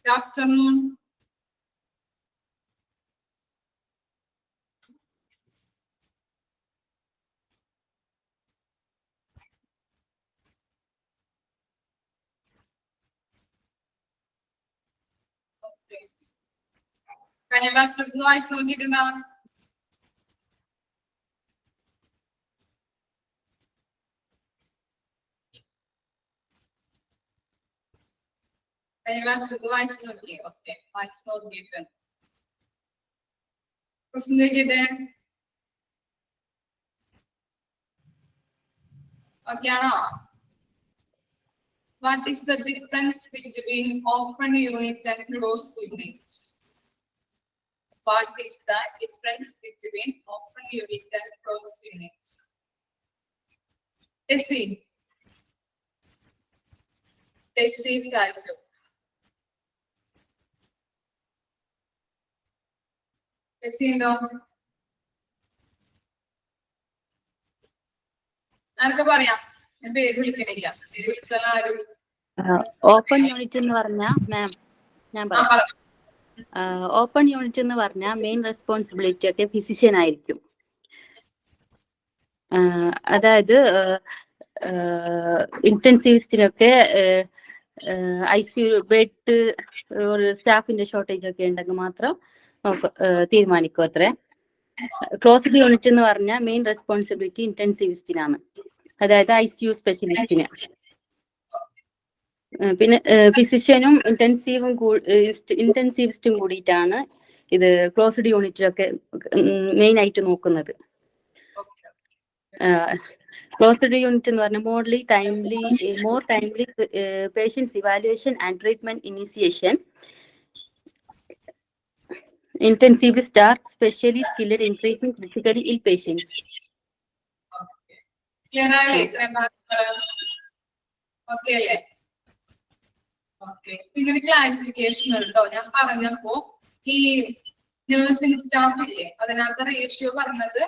Good afternoon. Okay. Can you pass the voice on it now? Can you pass the voice on it? Okay, voice not given. Question again. Okay, now. What is the difference between open unit and closed unit? What is the difference between open unit and closed unit? Tessie. Tessie's also. Tessie, no. ആർക്ക് പറയാം? ഞാൻ പേര് വിളിക്കണില്ല. പേര് വിളിച്ചാൽ ആരും open unit എന്ന് പറഞ്ഞാൽ മാം ഞാൻ പറയാം. ഓപ്പൺ യൂണിറ്റ് എന്ന് പറഞ്ഞാൽ മെയിൻ റെസ്പോൺസിബിലിറ്റി ഒക്കെ ഫിസിഷ്യൻ ആയിരിക്കും. അതായത് ഇന്റൻസീവിസ്റ്റിനൊക്കെ ICU ബെഡ് ഒരു സ്റ്റാഫിന്റെ ഷോർട്ടേജ് ഒക്കെ ഉണ്ടെങ്കിൽ മാത്രം തീരുമാനിക്കും അത്രേ. ക്ലോസ്ഡ് യൂണിറ്റ് എന്ന് പറഞ്ഞാൽ മെയിൻ റെസ്പോൺസിബിലിറ്റി ഇന്റൻസീവിസ്റ്റിനാണ്, അതായത് ICU സ്പെഷ്യലിസ്റ്റിന്. പിന്നെ ഫിസിഷ്യനും ഇന്റൻസീവിസ്റ്റും കൂടിയിട്ടാണ് ഇത് ക്ലോസ്ഡ് യൂണിറ്റിലൊക്കെ മെയിൻ ആയിട്ട് നോക്കുന്നത്. ക്ലോസ്ഡ് യൂണിറ്റ് എന്ന് പറഞ്ഞാൽ more timely patients evaluation and treatment initiation. Intensivists are specially skilled in treating critically ill patients. Clear ആയില്ലേ ഇത്രയും ഭാഗങ്ങൾ? ഓക്കെ അല്ലേ? ഓക്കെ. പിന്നെ ക്ലാരിഫിക്കേഷൻ ഉണ്ടോ? ഞാൻ പറഞ്ഞപ്പോ ഈ നഴ്സിംഗ് സ്റ്റാഫ് ഇല്ലേ, അതിനകത്ത് റേഷ്യോ പറഞ്ഞത്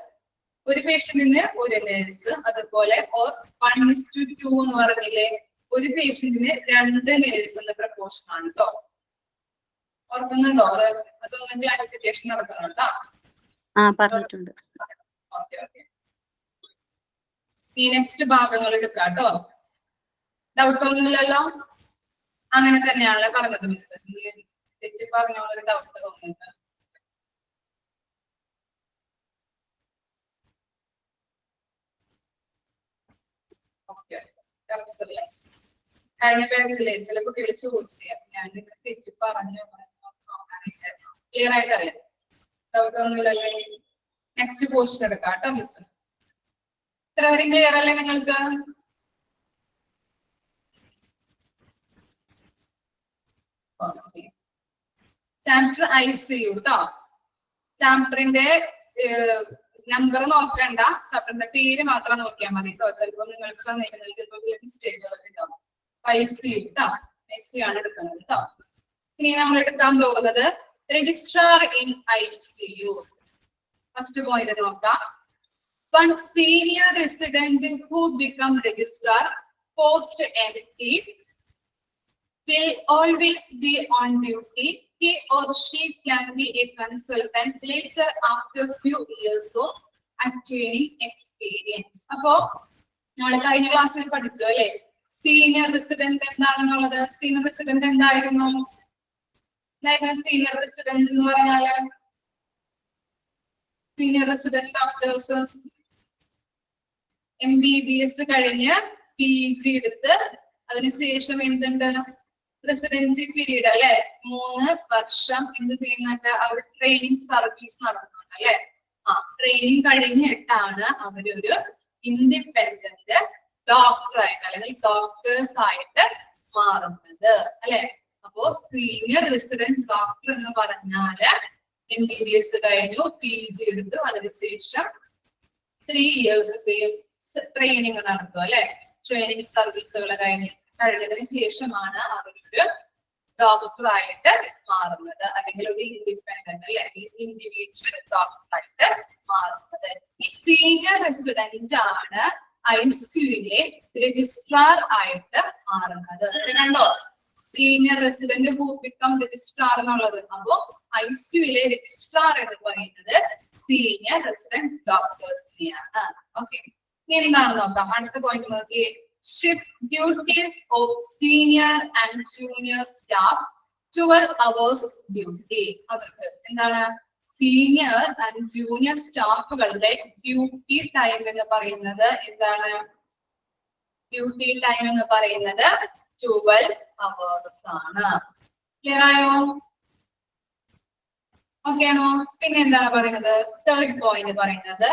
ഒരു പേഷ്യന്റിന് ഒരു നേഴ്സ്, അതുപോലെ 1:2 എന്ന് പറഞ്ഞില്ലേ, ഒരു പേഷ്യന്റിന് 2 നേഴ്സ് എന്ന പ്രപ്പോർഷൻ ആണ് കേട്ടോ. ഓർക്കുന്നുണ്ടോ? അതൊന്നും ക്ലാരിഫിക്കേഷൻ നടത്തണം കേട്ടോ. പറഞ്ഞിട്ടുണ്ട്. Okay okay. ഈ നെക്സ്റ്റ് ഭാഗങ്ങൾ എടുക്കാം കേട്ടോ. ഡൗട്ട് ഒന്നുമില്ലല്ലോ? അങ്ങനെ തന്നെയാണ് പറഞ്ഞത് മിസ്റ്റർ. തെറ്റി പറഞ്ഞ ഒരു ഡൗട്ട് തോന്നുന്നുണ്ട്. ഓക്കെ, കഴിഞ്ഞ ബാച്ചിലെ ചില കുട്ടികൾ ചോദിച്ചു ഞാൻ തെറ്റി പറഞ്ഞു. ക്ലിയർ ആയിട്ട് അറിയാം. ഡൗട്ട് ഒന്നുമില്ലല്ലോ? നെക്സ്റ്റ് പോർഷൻ എടുക്കാം കേട്ടോ മിസ്റ്റർ. ഇത്ര വരെ ക്ലിയർ അല്ലേ നിങ്ങൾക്ക്? ചാപ്റ്റർ ICU കേട്ടോ. ചാപ്റ്ററിന്റെ നമ്പർ നോക്കണ്ട, ചാപ്റ്ററിന്റെ പേര് മാത്രം നോക്കിയാൽ മതി കേട്ടോ. ചിലപ്പോ നിങ്ങൾക്ക് തന്നിരുന്നത് ചിലപ്പോ മിസ്റ്റേക്കുകളൊക്കെ ഉണ്ടാവും. ICU കേട്ടോ, ICU ആണ് എടുക്കുന്നത് കേട്ടോ. ഇനി നമ്മൾ എടുക്കാൻ പോകുന്നത് registrar in ICU. First point നോക്കാം. One senior resident who become registrar post MT will always be on duty. He or she can be a consultant later after few years of attaining experience. അപ്പോ നമ്മൾ കഴിഞ്ഞ ക്ലാസ്സിൽ പഠിച്ചു അല്ലെ, senior resident എന്താണെന്നുള്ളത്. Senior resident എന്തായിരുന്നു? Senior resident എന്ന് പറഞ്ഞാല് സീനിയർ റെസിഡന്റ് ഡോക്ടേഴ്സ് MBBS കഴിഞ്ഞ് PG എടുത്ത് അതിനുശേഷം എന്തുണ്ട്? റെസിഡൻസി പീരീഡ് അല്ലെ, 3 വർഷം എന്ത് ചെയ്യുന്നുണ്ട്? അവർ ട്രെയിനിങ് സർവീസ് നടത്തുന്നുണ്ട് അല്ലെ. ട്രെയിനിങ് കഴിഞ്ഞിട്ടാണ് അവരൊരു ഇൻഡിപെൻഡന്റ് ഡോക്ടറായിട്ട് അല്ലെങ്കിൽ ഡോക്ടേഴ്സ് ആയിട്ട് മാറുന്നത് അല്ലെ. അപ്പോ സീനിയർ റെസിഡന്റ് ഡോക്ടർ എന്ന് പറഞ്ഞാല് MBBS കഴിഞ്ഞു, PG എടുത്തു, അതിനുശേഷം 3 years ട്രെയിനിങ് നടത്തും അല്ലെ. ട്രെയിനിങ് സർവീസുകൾ കഴിഞ്ഞതിന് ശേഷമാണ് അവരൊരു ഡോക്ടറായിട്ട് മാറുന്നത്, അല്ലെങ്കിൽ ഒരു ഇൻഡിപെൻഡന്റ് അല്ലെ ഇൻഡിവിജ്വൽ ഡോക്ടറായിട്ട് മാറുന്നത്. ഈ സീനിയർ റെസിഡന്റ് ആണ് ICUവിലെ രജിസ്ട്രാർ ആയിട്ട് മാറുന്നത്. കണ്ടോ? Senior resident who become registrar എന്നുള്ളത്. അപ്പോ ICUയിലെ രജിസ്ട്രാർ എന്ന് പറയുന്നത് സീനിയർ റെസിഡന്റ് ഡോക്ടേഴ്സിനെയാണ്. ഓക്കെ, ഇനി എന്താണെന്ന് നോക്കാം. അടുത്ത പോയിന്റ് നോക്കിയേ. Shift duties of senior and junior staff 12 hours duty. അവർക്ക് എന്താണ് സീനിയർ ആൻഡ് ജൂനിയർ സ്റ്റാഫുകളുടെ ഡ്യൂട്ടി ടൈം എന്ന് പറയുന്നത് എന്താണ്? ഡ്യൂട്ടി ടൈം എന്ന് പറയുന്നത് 12 hours ആണ്. ക്ലിയർ ആയോ? ഓക്കെ ആണോ? പിന്നെ എന്താണ് പറയുന്നത്? തേർഡ് പോയിന്റ് പറയുന്നത്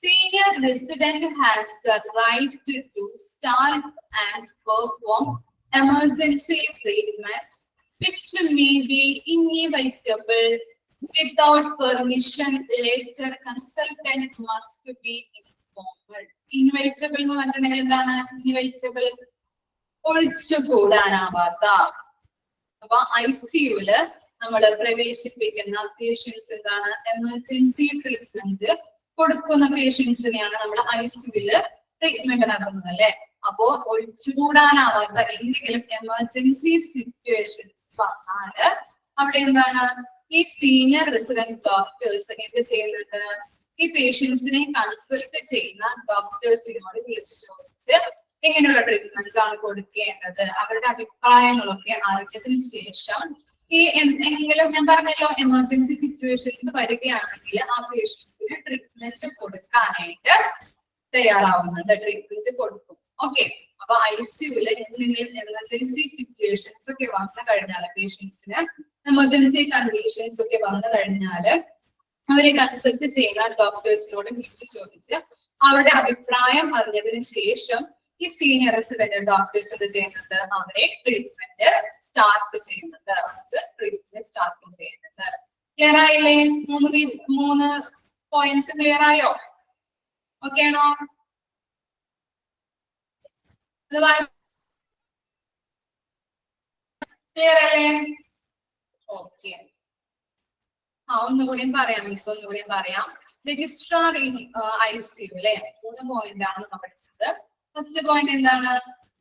senior resident has the right to start and perform emergency treatment which may be inevitable without permission. Later consultant must be informed. Inevitable എന്ന് പറഞ്ഞിട്ടുണ്ടെങ്കിൽ എന്താണ്? Inevitable ഒഴിച്ചുകൂടാനാവാത്ത. അപ്പൊ ICUയില് നമ്മൾ പ്രവേശിപ്പിക്കുന്ന പേഷ്യൻസ് എന്താണ്? എമർജൻസി ട്രീറ്റ്മെന്റ് കൊടുക്കുന്ന പേഷ്യൻസിനെയാണ് നമ്മൾ ICUയില് ട്രീറ്റ്മെന്റ് നടത്തുന്നത് അല്ലെ. അപ്പോ ഒഴിച്ചുകൂടാനാവാത്ത എന്തെങ്കിലും എമർജൻസി സിറ്റുവേഷൻസ് വന്നാല് അവിടെ എന്താണ് ഈ സീനിയർ റെസിഡന്റ് ഡോക്ടേഴ്സ് എന്ത് ചെയ്യുന്നുണ്ട്? ഈ പേഷ്യൻസിനെ കൺസൾട്ട് ചെയ്യുന്ന ഡോക്ടേഴ്സിനോട് വിളിച്ചു ചോദിച്ച് എങ്ങനെയുള്ള ട്രീറ്റ്മെന്റ് ആണ് കൊടുക്കേണ്ടത്, അവരുടെ അഭിപ്രായങ്ങളൊക്കെ അറിഞ്ഞതിന് ശേഷം ഈ എന്തെങ്കിലും ഞാൻ പറഞ്ഞല്ലോ എമർജൻസി സിറ്റുവേഷൻസ് വരികയാണെങ്കിൽ ആ പേഷ്യൻസിന് ട്രീറ്റ്മെന്റ് കൊടുക്കാനായിട്ട് തയ്യാറാവുന്നുണ്ട്, ട്രീറ്റ്മെന്റ് കൊടുക്കും. ഓക്കെ, അപ്പൊ ICUയില് എന്തെങ്കിലും എമർജൻസി സിറ്റുവേഷൻസ് ഒക്കെ വന്നു കഴിഞ്ഞാൽ പേഷ്യൻസിന് എമർജൻസി കണ്ടീഷൻസ് ഒക്കെ വന്നു കഴിഞ്ഞാല് അവരെ കൺസൾട്ട് ചെയ്യുന്ന ഡോക്ടേഴ്സിനോട് വിളിച്ചു ചോദിച്ച് അവരുടെ അഭിപ്രായം അറിഞ്ഞതിന് ശേഷം ഈ സീനിയർ റെസിഡന്റ് ഡോക്ടേഴ്സ് എന്ത് ചെയ്യുന്നുണ്ട്? അവരെ ട്രീറ്റ്മെന്റ് സ്റ്റാർട്ട് ചെയ്യുന്നുണ്ട്. അവർക്ക് ട്രീറ്റ്മെന്റ് സ്റ്റാർട്ട് ചെയ്യുന്നുണ്ട്. ക്ലിയർ ആയില്ലേ? മൂന്ന് പോയിന്റ്സ് ക്ലിയർ ആയോ? ഓക്കെ ആണോ? ക്ലിയർ അല്ലേ? ഓക്കെ, ഒന്നുകൂടിയും പറയാം മിസ്, ഒന്നുകൂടിയും പറയാം. രജിസ്ട്രാർ ഇൻ ICU അല്ലെ, 3 പോയിന്റ് ആണ് നമ്മൾ പഠിച്ചത്. ഫസ്റ്റ് പോയിന്റ് എന്താണ്?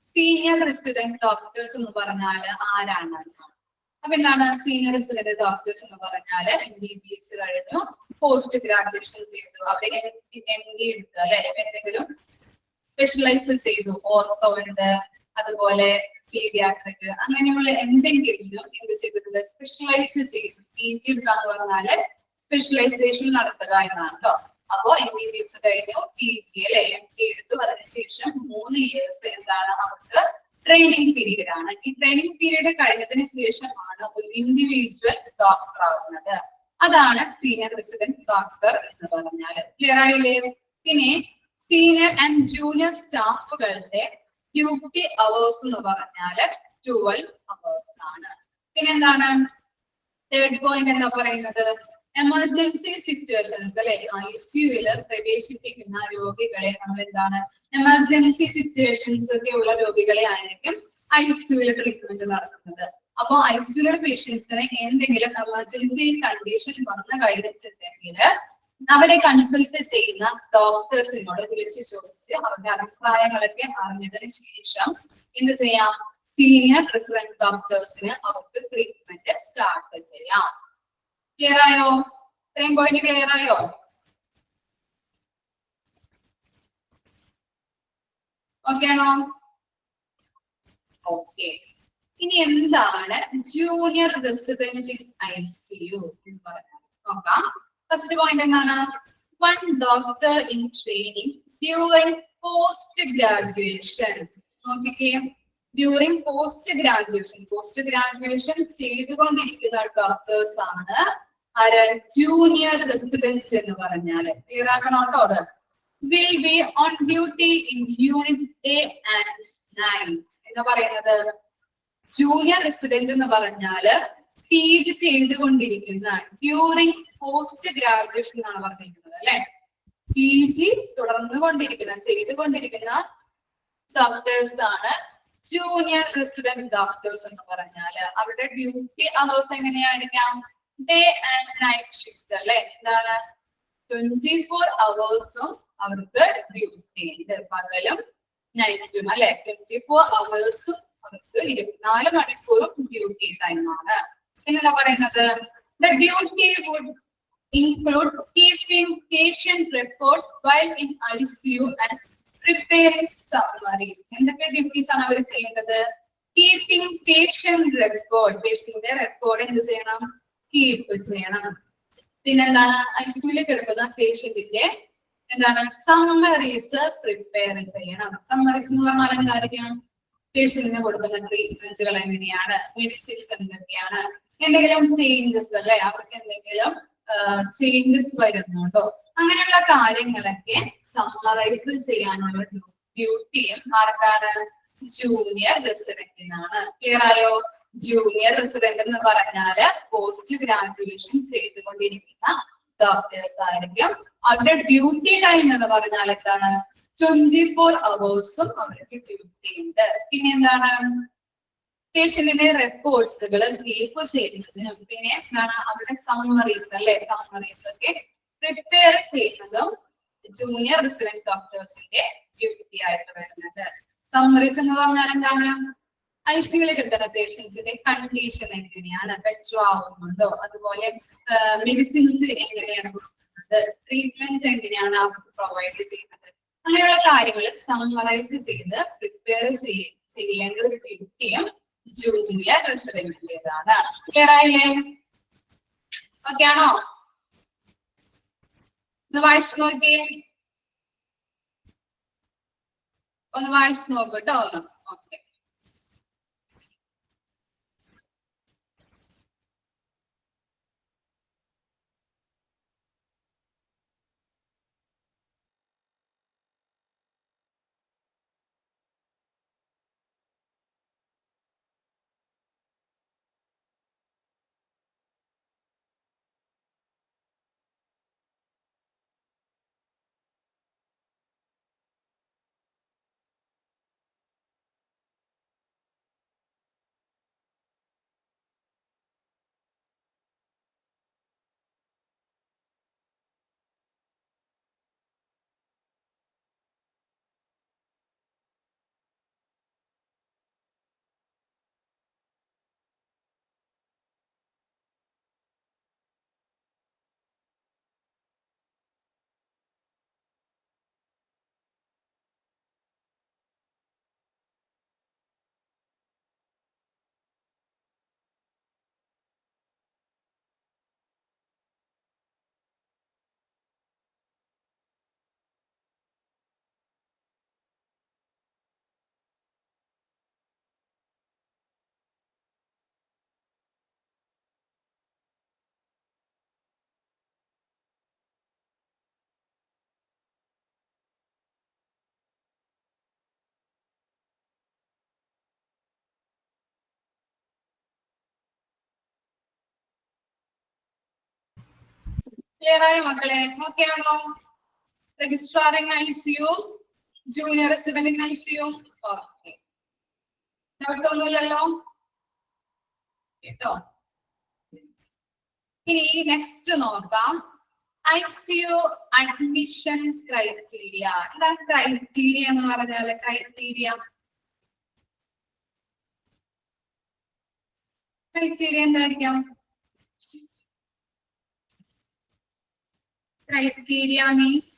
സീനിയർ റെസിഡന്റ് ഡോക്ടേഴ്സ് എന്ന് പറഞ്ഞാൽ ആരാണ്? അപ്പൊ എന്താണ് സീനിയർ റെസിഡന്റ് ഡോക്ടേഴ്സ് എന്ന് പറഞ്ഞാല് MBBS കഴിഞ്ഞു, പോസ്റ്റ് ഗ്രാജുവേഷൻ ചെയ്തു, അവരെ MD എടുത്തു അല്ലെ, എന്തെങ്കിലും സ്പെഷ്യലൈസ് ചെയ്തു, ഓർത്തോ ഉണ്ട്, അതുപോലെ പീഡിയാട്രിക്, അങ്ങനെയുള്ള എന്തെങ്കിലും എന്ത് ചെയ്തിട്ടുണ്ട്? സ്പെഷ്യലൈസ് ചെയ്തു. PG എടുക്കാന്ന് പറഞ്ഞാല് സ്പെഷ്യലൈസേഷൻ നടത്തുക എന്നാണ് കേട്ടോ. അപ്പോ MBBS കഴിഞ്ഞു, PG അല്ലെ, MD എടുത്തു, അതിനുശേഷം 3 years എന്താണ് അവർക്ക് ട്രെയിനിങ് പീരീഡ് ആണ്. ഈ ട്രെയിനിങ് പീരീഡ് കഴിഞ്ഞതിന് ശേഷമാണ് ഒരു ഇൻഡിവിജ്വൽ ഡോക്ടർ ആവുന്നത്. അതാണ് സീനിയർ റെസിഡന്റ് ഡോക്ടർ എന്ന് പറഞ്ഞാൽ. ക്ലിയർ ആയില്ലേ? പിന്നെ സീനിയർ ആൻഡ് ജൂനിയർ സ്റ്റാഫുകളുടെ ഡ്യൂട്ടി അവേഴ്സ് എന്ന് പറഞ്ഞാല് 12 hours ആണ്. പിന്നെ എന്താണ് തേർഡ് പോയിന്റ് എന്താ പറയുന്നത്? എമർജൻസി സിറ്റുവേഷൻസ് അല്ലെ, ICUയില് പ്രവേശിപ്പിക്കുന്ന രോഗികളെ നമ്മൾ എന്താണ് എമർജൻസി സിറ്റുവേഷൻസ് ഒക്കെ ഉള്ള രോഗികളെ ആയിരിക്കും ICUയില് ട്രീറ്റ്മെന്റ് നടത്തുന്നത്. അപ്പൊ ICUയിലെ പേഷ്യൻസിന് എന്തെങ്കിലും എമർജൻസി കണ്ടീഷൻ വന്നു കഴിഞ്ഞിട്ടുണ്ടെങ്കിൽ അവരെ കൺസൾട്ട് ചെയ്യുന്ന ഡോക്ടേഴ്സിനോട് വിളിച്ചു ചോദിച്ച് അവരുടെ അഭിപ്രായങ്ങളൊക്കെ അറിഞ്ഞതിന് ശേഷം എന്ത് ചെയ്യാം? സീനിയർ റെസിഡന്റ് ഡോക്ടേഴ്സിന് അവർക്ക് ട്രീറ്റ്മെന്റ് സ്റ്റാർട്ട് ചെയ്യാം. ക്ലിയർ ആയോ? ഇത്രയും പോയിന്റ് ക്ലിയർ ആയോ? ഓക്കെ ആണോ? ഓക്കെ, ഇനി എന്താണ് ജൂനിയർ റെസിഡന്റ് ഇൻ ICU എന്ന് പറഞ്ഞാൽ നോക്കാം. ഫസ്റ്റ് പോയിന്റ് എന്താണ്? 1 doctor in training during post graduation. നോക്കിക്കേ, ഡ്യൂറിങ് പോസ്റ്റ് ഗ്രാജുവേഷൻ ചെയ്തുകൊണ്ടിരിക്കുന്ന ഡോക്ടേഴ്സ് ആണ് ആര്? ജൂനിയർ റെസിഡന്റ് എന്ന് പറഞ്ഞാല്. ക്ലിയർ ആക്കണം കേട്ടോ. അത് will be on duty in unit day and night എന്ന് പറയുന്നത്. ജൂനിയർ റെസിഡന്റ് എന്ന് പറഞ്ഞാല് PG ചെയ്തുകൊണ്ടിരിക്കുന്ന ഡ്യൂറിങ് പോസ്റ്റ് ഗ്രാജുവേഷൻ എന്നാണ് പറഞ്ഞിരിക്കുന്നത് അല്ലെ. PG ചെയ്തുകൊണ്ടിരിക്കുന്ന ഡോക്ടേഴ്സ് ആണ് ജൂനിയർ റെസിഡന്റ് ഡോക്ടേഴ്സ് എന്ന് പറഞ്ഞാല്. അവരുടെ ഡ്യൂട്ടി അവേഴ്സ് എങ്ങനെയായിരിക്കാം? ഡേ ആൻഡ് നൈറ്റ് ഷിഫ്റ്റ് അല്ലെ. എന്താണ് 24 hours അവർക്ക് ഡ്യൂട്ടി ഉണ്ട്, പകലും നൈറ്റും അല്ലെ. 24 hours അവർക്ക് 24 മണിക്കൂറും ഡ്യൂട്ടി ടൈമാണ്. എന്താ പറയുന്നത്? The duty would include keeping patient record while in ICU and preparing summaries. എന്തൊക്കെ ഡ്യൂട്ടീസ് ആണ് അവർ ചെയ്യേണ്ടത്? കീപ്പിംഗ് പേഷ്യന്റ് റെക്കോർഡ്, പേഷ്യന്റിന്റെ റെക്കോർഡ് എന്ത് ചെയ്യണം? കീപ്പ് ചെയ്യണം. പിന്നെന്താണ്? ഐസിയുവിൽ കിടക്കുന്ന പേഷ്യന്റിന്റെ എന്താണ്? സമ്മറീസ് പ്രിപ്പയർ ചെയ്യണം. സമ്മറീസ് എന്ന് പറഞ്ഞാൽ എന്തായിരിക്കും? പേഷ്യന്റിന് കൊടുക്കുന്ന ട്രീറ്റ്മെന്റുകൾ എങ്ങനെയാണ്, മെഡിസിൻസ് എന്തൊക്കെയാണ്, എന്തെങ്കിലും ചേഞ്ചസ് അല്ലെ, അവർക്ക് എന്തെങ്കിലും ചേഞ്ചസ് വരുന്നുണ്ടോ, അങ്ങനെയുള്ള കാര്യങ്ങളൊക്കെ സമ്മറൈസ് ചെയ്യാനുള്ള ഡ്യൂട്ടിയും ആർക്കാണ്? ജൂനിയർ റെസിഡന്റിനാണ്. ക്ലിയർ ആയോ? ജൂനിയർ റെസിഡന്റ് എന്ന് പറഞ്ഞാല് പോസ്റ്റ് ഗ്രാജുവേഷൻ ചെയ്തുകൊണ്ടിരിക്കുന്ന ഡോക്ടേഴ്സ് ആയിരിക്കും. അവരുടെ ഡ്യൂട്ടി ടൈം എന്ന് പറഞ്ഞാൽ എന്താണ്? 24 hours അവർക്ക് ഡ്യൂട്ടി ഉണ്ട്. പിന്നെ എന്താണ്? പേഷ്യന്റിന്റെ റെക്കോർഡ്സുകൾ കീപ്പ് ചെയ്യുന്നതിനും പിന്നെ എന്താണ്? അവരുടെ സമ്മറീസ് അല്ലെ, സമ്മറീസ് ഒക്കെ പ്രിപ്പയർ ചെയ്യുന്നതും ജൂനിയർ റെസിഡന്റ് ഡോക്ടേഴ്സിന്റെ ഡ്യൂട്ടി ആയിട്ട് വരുന്നത്. സമ്മറീസ് എന്ന് പറഞ്ഞാൽ എന്താണ്? ഐസിയുവിൽ കിട്ടുന്ന പേഷ്യൻസിന്റെ കണ്ടീഷൻ എങ്ങനെയാണ്, ബെറ്റർ ആവുന്നുണ്ടോ, അതുപോലെ മെഡിസിൻസ് എങ്ങനെയാണ് കൊടുക്കുന്നത്, ട്രീറ്റ്മെന്റ് എങ്ങനെയാണ് അവർക്ക് പ്രൊവൈഡ് ചെയ്യുന്നത്, അങ്ങനെയുള്ള കാര്യങ്ങൾ സമ്മറൈസ് ചെയ്ത് പ്രിപ്പയർ ചെയ്യേണ്ട ഒരു ഡ്യൂട്ടിയും ജൂനിയർ റെസിഡന്റിന്റേതാണ്. ക്ലിയർ ആയില്ലേ? ഓക്കെ ആണോ? ഒന്ന് വായിച്ചു നോക്കിയേ, ഒന്ന് വായിച്ചു നോക്കൂ കേട്ടോ. ഓക്കെ. ക്ലിയർ ആയ മക്കളെ? ഓക്കെ ആണോ? Registrar in ICU, junior resident in ICU. Okay, doubt ഒന്നുമില്ലല്ലോ കേട്ടോ. ഇനി നെക്സ്റ്റ് നോക്കാം. ICU admission criteria. എന്താണ് ക്രൈറ്റീരിയ എന്ന് പറഞ്ഞാല്? ക്രൈറ്റീരിയ എന്തായിരിക്കാം? ക്രൈറ്റീരിയ മീൻസ്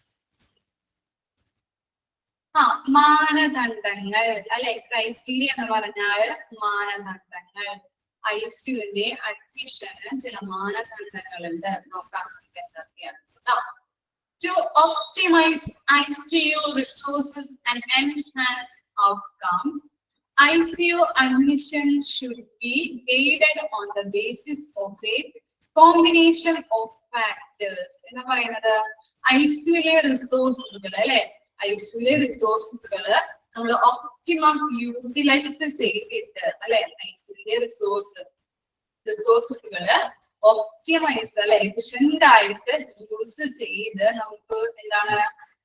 മാനദണ്ഡങ്ങൾ അല്ലെ. ക്രൈറ്റീരിയ എന്ന് പറഞ്ഞാൽ മാനദണ്ഡങ്ങൾ. ഐസിയുവിന്റെ അഡ്മിഷന് ചില മാനദണ്ഡങ്ങളുണ്ട്. നോക്കാം എന്തൊക്കെയാണ്. To optimize ICU resources and enhance outcomes, ICU admission should be guided on the basis of a combination of factors. എന്താ പറയുന്നത്? ഐസിയുവിലെ റിസോഴ്സസുകൾ അല്ലെ, ഐസിയുവിലെ റിസോഴ്സസുകള് നമ്മൾ ഒപ്റ്റിമം യൂട്ടിലൈസ് ചെയ്തിട്ട് അല്ലെ, ഐസിയുവിലെ റിസോഴ്സസുകള് ഒപ്റ്റിമൈസ് അല്ലെ, എഫിഷ്യന്റ് ആയിട്ട് യൂസ് ചെയ്ത് നമുക്ക് എന്താണ്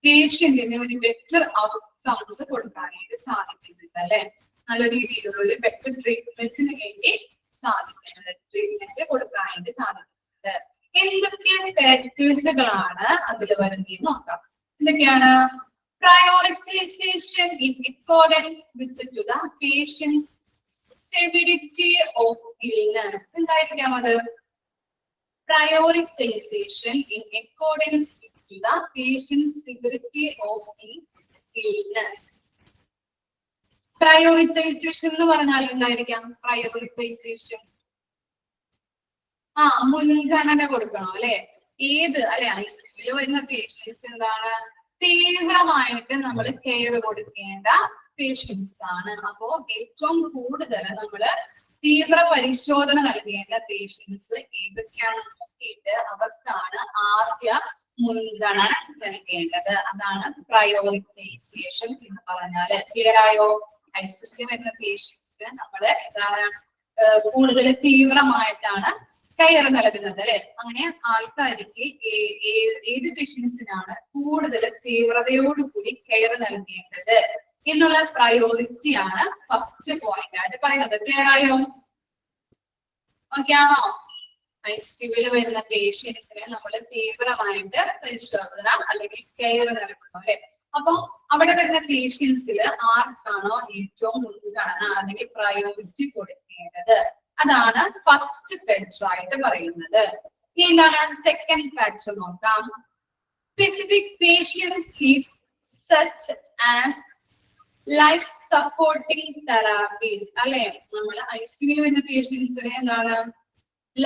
പേഷ്യന്റിന് ഒരു ബെറ്റർ ഔട്ട്കംസ് കൊടുക്കാനായിട്ട് സാധിക്കുന്നുണ്ട് അല്ലെ. നല്ല രീതിയിലുള്ള ഒരു ബെറ്റർ ട്രീറ്റ്മെന്റിന് വേണ്ടി ട്രീറ്റ്മെന്റ് കൊടുക്കാനായിട്ട് സാധിക്കുന്നുണ്ട്. എന്തൊക്കെ ഫാക്ടേഴ്സുകളാണ് അതിൽ വരുന്നത് നോക്കാം. എന്തൊക്കെയാണ്? Prioritization in accordance with the patient's severity of illness. എന്തായിരിക്കാം അത്? Prioritization in accordance with the patient's severity of illness. Prioritization എന്ന് പറഞ്ഞാൽ എന്തായിരിക്കാം? Prioritization മുൻഗണന കൊടുക്കണം അല്ലെ? ഏത് അല്ലെ ഐസിയുവിൽ വരുന്ന പേഷ്യൻസ് എന്താണ് തീവ്രമായിട്ട് നമ്മൾ കെയർ കൊടുക്കേണ്ട പേഷ്യൻസ് ആണ്. അപ്പോ ഏറ്റവും കൂടുതൽ നമ്മള് തീവ്ര പരിശോധന നൽകേണ്ട പേഷ്യൻസ് ഏതൊക്കെയാണെന്ന് നോക്കിയിട്ട് അവർക്കാണ് ആദ്യ മുൻഗണന നൽകേണ്ടത്. അതാണ് പ്രയോറിറ്റൈസേഷൻ എന്ന് പറഞ്ഞാല്. ക്ലിയർ ആയോ? ഐസിയുവിൽ വരുന്ന പേഷ്യൻസിന് നമ്മള് എന്താണ് കൂടുതൽ തീവ്രമായിട്ടാണ് കെയർ നൽകുന്നത് അല്ലെ? അങ്ങനെ ആൾക്കാർക്ക് ഏത് പേഷ്യൻസിനാണ് കൂടുതൽ തീവ്രതയോടുകൂടി കെയർ നൽകേണ്ടത് എന്നുള്ള പ്രയോറിറ്റി ആണ് ഫസ്റ്റ് പോയിന്റ് ആയിട്ട് പറയുന്നത്. ക്ലിയർ ആയോ? ഓക്കെ ആണോ? ഐസിയുവിൽ വരുന്ന പേഷ്യൻസിനെ നമ്മൾ തീവ്രമായിട്ട് പരിശോധന അല്ലെങ്കിൽ കെയർ നൽകണം അല്ലെ? അപ്പൊ അവിടെ വരുന്ന പേഷ്യൻസിൽ ആർക്കാണോ ഏറ്റവും മുൻഗണന അല്ലെങ്കിൽ പ്രയോറിറ്റി കൊടുക്കേണ്ടത് അതാണ് ഫസ്റ്റ് ഫാക്ടർ ആയിട്ട് പറയുന്നത്. എന്താണ് സെക്കൻഡ് ഫാക്ടർ നോക്കാം. Specific patients needs such as life supporting therapies അല്ലെ? നമ്മൾ ഐസിയുവിൽ വരുന്ന പേഷ്യൻസിന് എന്താണ്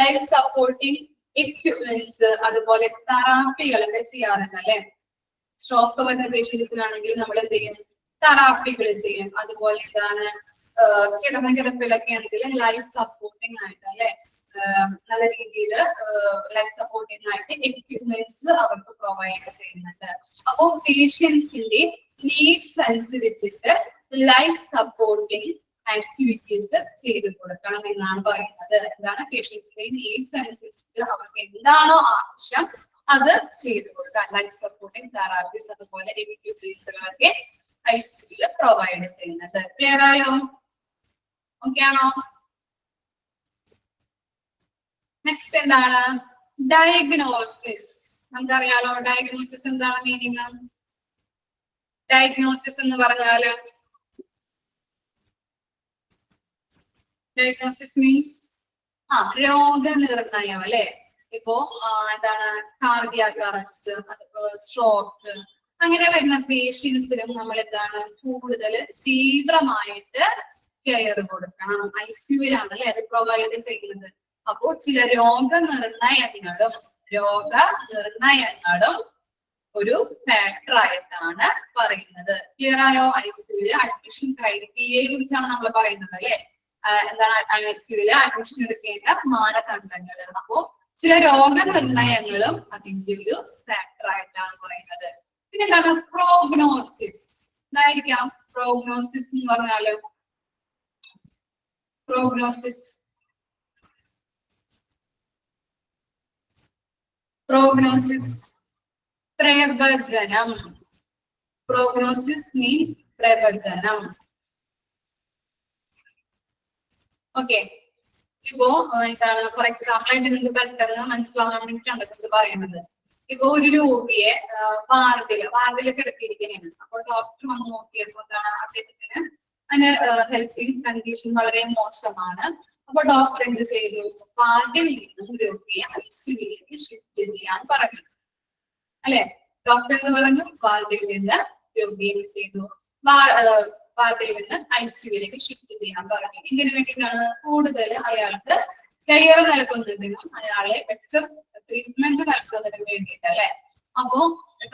ലൈഫ് സപ്പോർട്ടിംഗ് എക്യുപ്മെന്റ്സ് അതുപോലെ തെറാപ്പികളൊക്കെ ചെയ്യാറുണ്ട് അല്ലെ? സ്ട്രോക്ക് വരുന്ന പേഷ്യൻസിനാണെങ്കിൽ നമ്മൾ എന്ത് ചെയ്യും? തെറാപ്പികൾ ചെയ്യും. അതുപോലെ എന്താണ് കിടപ്പിലൊക്കെ ആണെങ്കിൽ ലൈഫ് സപ്പോർട്ടിംഗ് ആയിട്ട് അല്ലെ നല്ല രീതിയിൽ ലൈഫ് സപ്പോർട്ടിംഗ് ആയിട്ട് എക്യുപ്മെന്റ്സ് അവർക്ക് പ്രൊവൈഡ് ചെയ്യുന്നുണ്ട്. അപ്പോ പേഷ്യൻസിന്റെ നീഡ്സ് അനുസരിച്ചിട്ട് ലൈഫ് സപ്പോർട്ടിംഗ് ആക്ടിവിറ്റീസ് ചെയ്തു കൊടുക്കണം എന്നാണ് പറയുന്നത്. എന്താണ് പേഷ്യൻസിന്റെ നീഡ്സ് അനുസരിച്ചിട്ട് അവർക്ക് എന്താണോ ആവശ്യം അത് ചെയ്തു കൊടുക്കാം. ലൈഫ് സപ്പോർട്ടിംഗ് തെറാപ്പീസ് അതുപോലെ എക്യുപ്മെന്റ്സുകളൊക്കെ ഐസിയുവിൽ പ്രൊവൈഡ് ചെയ്യുന്നുണ്ട്. ക്ലിയർ ആയോ? ഓക്കെ ആണോ? നെക്സ്റ്റ് എന്താണ് ഡയഗ്നോസിസ്. നമുക്കറിയാലോ ഡയഗ്നോസിസ് എന്താണ് മീനിങ്? ഡയഗ്നോസിസ് എന്ന് പറഞ്ഞാല് ഡയഗ്നോസിസ് മീൻസ് രോഗനിർണയം അല്ലെ? ഇപ്പോ എന്താണ് കാർഡിയാക് അറസ്റ്റ്, സ്ട്രോക്ക് അങ്ങനെ വരുന്ന പേഷ്യൻസിനും നമ്മൾ എന്താണ് കൂടുതൽ തീവ്രമായിട്ട് കെയർ കൊടുക്കണം. ഐസിയുവിലാണ് അല്ലെ അത് പ്രൊവൈഡ് ചെയ്യുന്നത്. അപ്പോ ചില രോഗനിർണയങ്ങളും ഒരു ഫാക്ടർ ആയിട്ടാണ് പറയുന്നത്. ക്ലിയർ ആയോ? ഐസിയുവിൽ അഡ്മിഷൻ ക്രൈറ്റീരിയയെ കുറിച്ചാണ് നമ്മൾ പറയുന്നത് അല്ലെ? എന്താണ് ഐസിയുവിൽ അഡ്മിഷൻ എടുക്കേണ്ട മാനദണ്ഡങ്ങൾ. അപ്പോ ചില രോഗനിർണയങ്ങളും അതിന്റെ ഒരു ഫാക്ടർ ആയിട്ടാണ് പറയുന്നത്. പിന്നെ എന്താണ് പ്രോഗ്നോസിസ്. എന്തായിരിക്കാം പ്രോഗ്നോസിസ് എന്ന് പറഞ്ഞാല്? പ്രോഗ്നോസിസ് പ്രവചനം. പ്രോഗ്നോസിസ് മീൻസ് പ്രവചനം. ഓക്കെ. ഇപ്പോ എന്താണ് ഫോർ എക്സാമ്പിൾ ആയിട്ട് നിങ്ങൾക്ക് പെട്ടെന്ന് മനസ്സിലാവാൻ വേണ്ടിയിട്ടാണ് മിസ് പറയുന്നത്. ഇപ്പൊ ഒരു രോഗിയെ വാർഡില് കിടത്തിയിരിക്കുന്നതാണ്. അപ്പോൾ ഡോക്ടർ വന്ന് നോക്കിയപ്പോൾ എന്താണ് അദ്ദേഹത്തിന് അതിന് ഹെൽത്ത് കണ്ടീഷൻ വളരെ മോശമാണ്. അപ്പൊ ഡോക്ടർ എന്ത് ചെയ്തു? വാർഡിൽ നിന്നും രോഗിയെ ഐസിയുവിലേക്ക് ഷിഫ്റ്റ് ചെയ്യാൻ പറഞ്ഞു അല്ലെ? ഡോക്ടർ എന്ന് പറഞ്ഞു വാർഡിൽ നിന്ന് രോഗിയെ എന്ത് ചെയ്തു? വാർഡിൽ നിന്ന് ഐസിയുവിലേക്ക് ഷിഫ്റ്റ് ചെയ്യാൻ പറഞ്ഞു. ഇതിനു വേണ്ടിയിട്ടാണ് കൂടുതൽ അയാൾക്ക് കെയർ നൽകുന്നതിനും അയാളെ ബെറ്റർ ട്രീറ്റ്മെന്റ് നൽകുന്നതിനും വേണ്ടിയിട്ട് അല്ലെ? അപ്പോ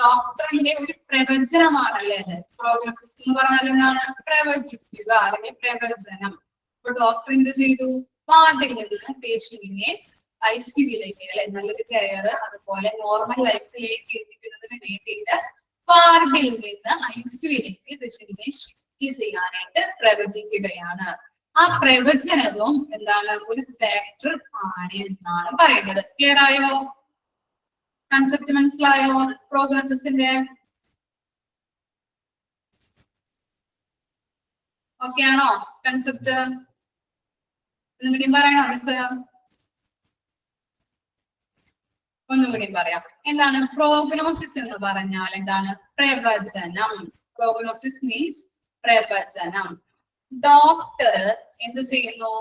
ഡോക്ടറിന്റെ ഒരു പ്രവചനമാണല്ലേ അത്. പ്രോഗ്നോസിസ് എന്ന് പറഞ്ഞാൽ എന്താണ്? പ്രവചിക്കുക അല്ലെങ്കിൽ പ്രവചനം. അപ്പൊ ഡോക്ടർ എന്ത് ചെയ്തു? വാർഡിൽ നിന്ന് പേഷ്യന്റിനെ ഐസിയുവിലേക്ക് അല്ലെ നല്ലൊരു കെയർ അതുപോലെ നോർമൽ ലൈഫിലേക്ക് എത്തിക്കുന്നതിന് വേണ്ടിയിട്ട് വാർഡിൽ നിന്ന് ഐസിയുവിലേക്ക് പേഷ്യന്റിനെ ഷിഫ്റ്റ് ചെയ്യാനായിട്ട് പ്രവചിക്കുകയാണ്. ആ പ്രവചനവും എന്താണ് ഒരു ഫാക്ടർ ആണ് എന്നാണ് പറയുന്നത്. ക്ലിയർ ആയോ? കൺസെപ്റ്റ് മനസ്സിലായോ പ്രോഗ്നോസിസിന്റെ? ഓക്കെ ആണോ കൺസെപ്റ്റ്? ഒന്നുകൂടി പറയണോ മിസ്? ഒന്നുകൂടി പറയാം. എന്താണ് പ്രോഗ്നോസിസ് എന്ന് പറഞ്ഞാൽ? എന്താണ് പ്രവചനം. പ്രോഗ്നോസിസ് മീൻസ് പ്രവചനം. ഡോക്ടർ എന്ത് ചെയ്യുന്നു?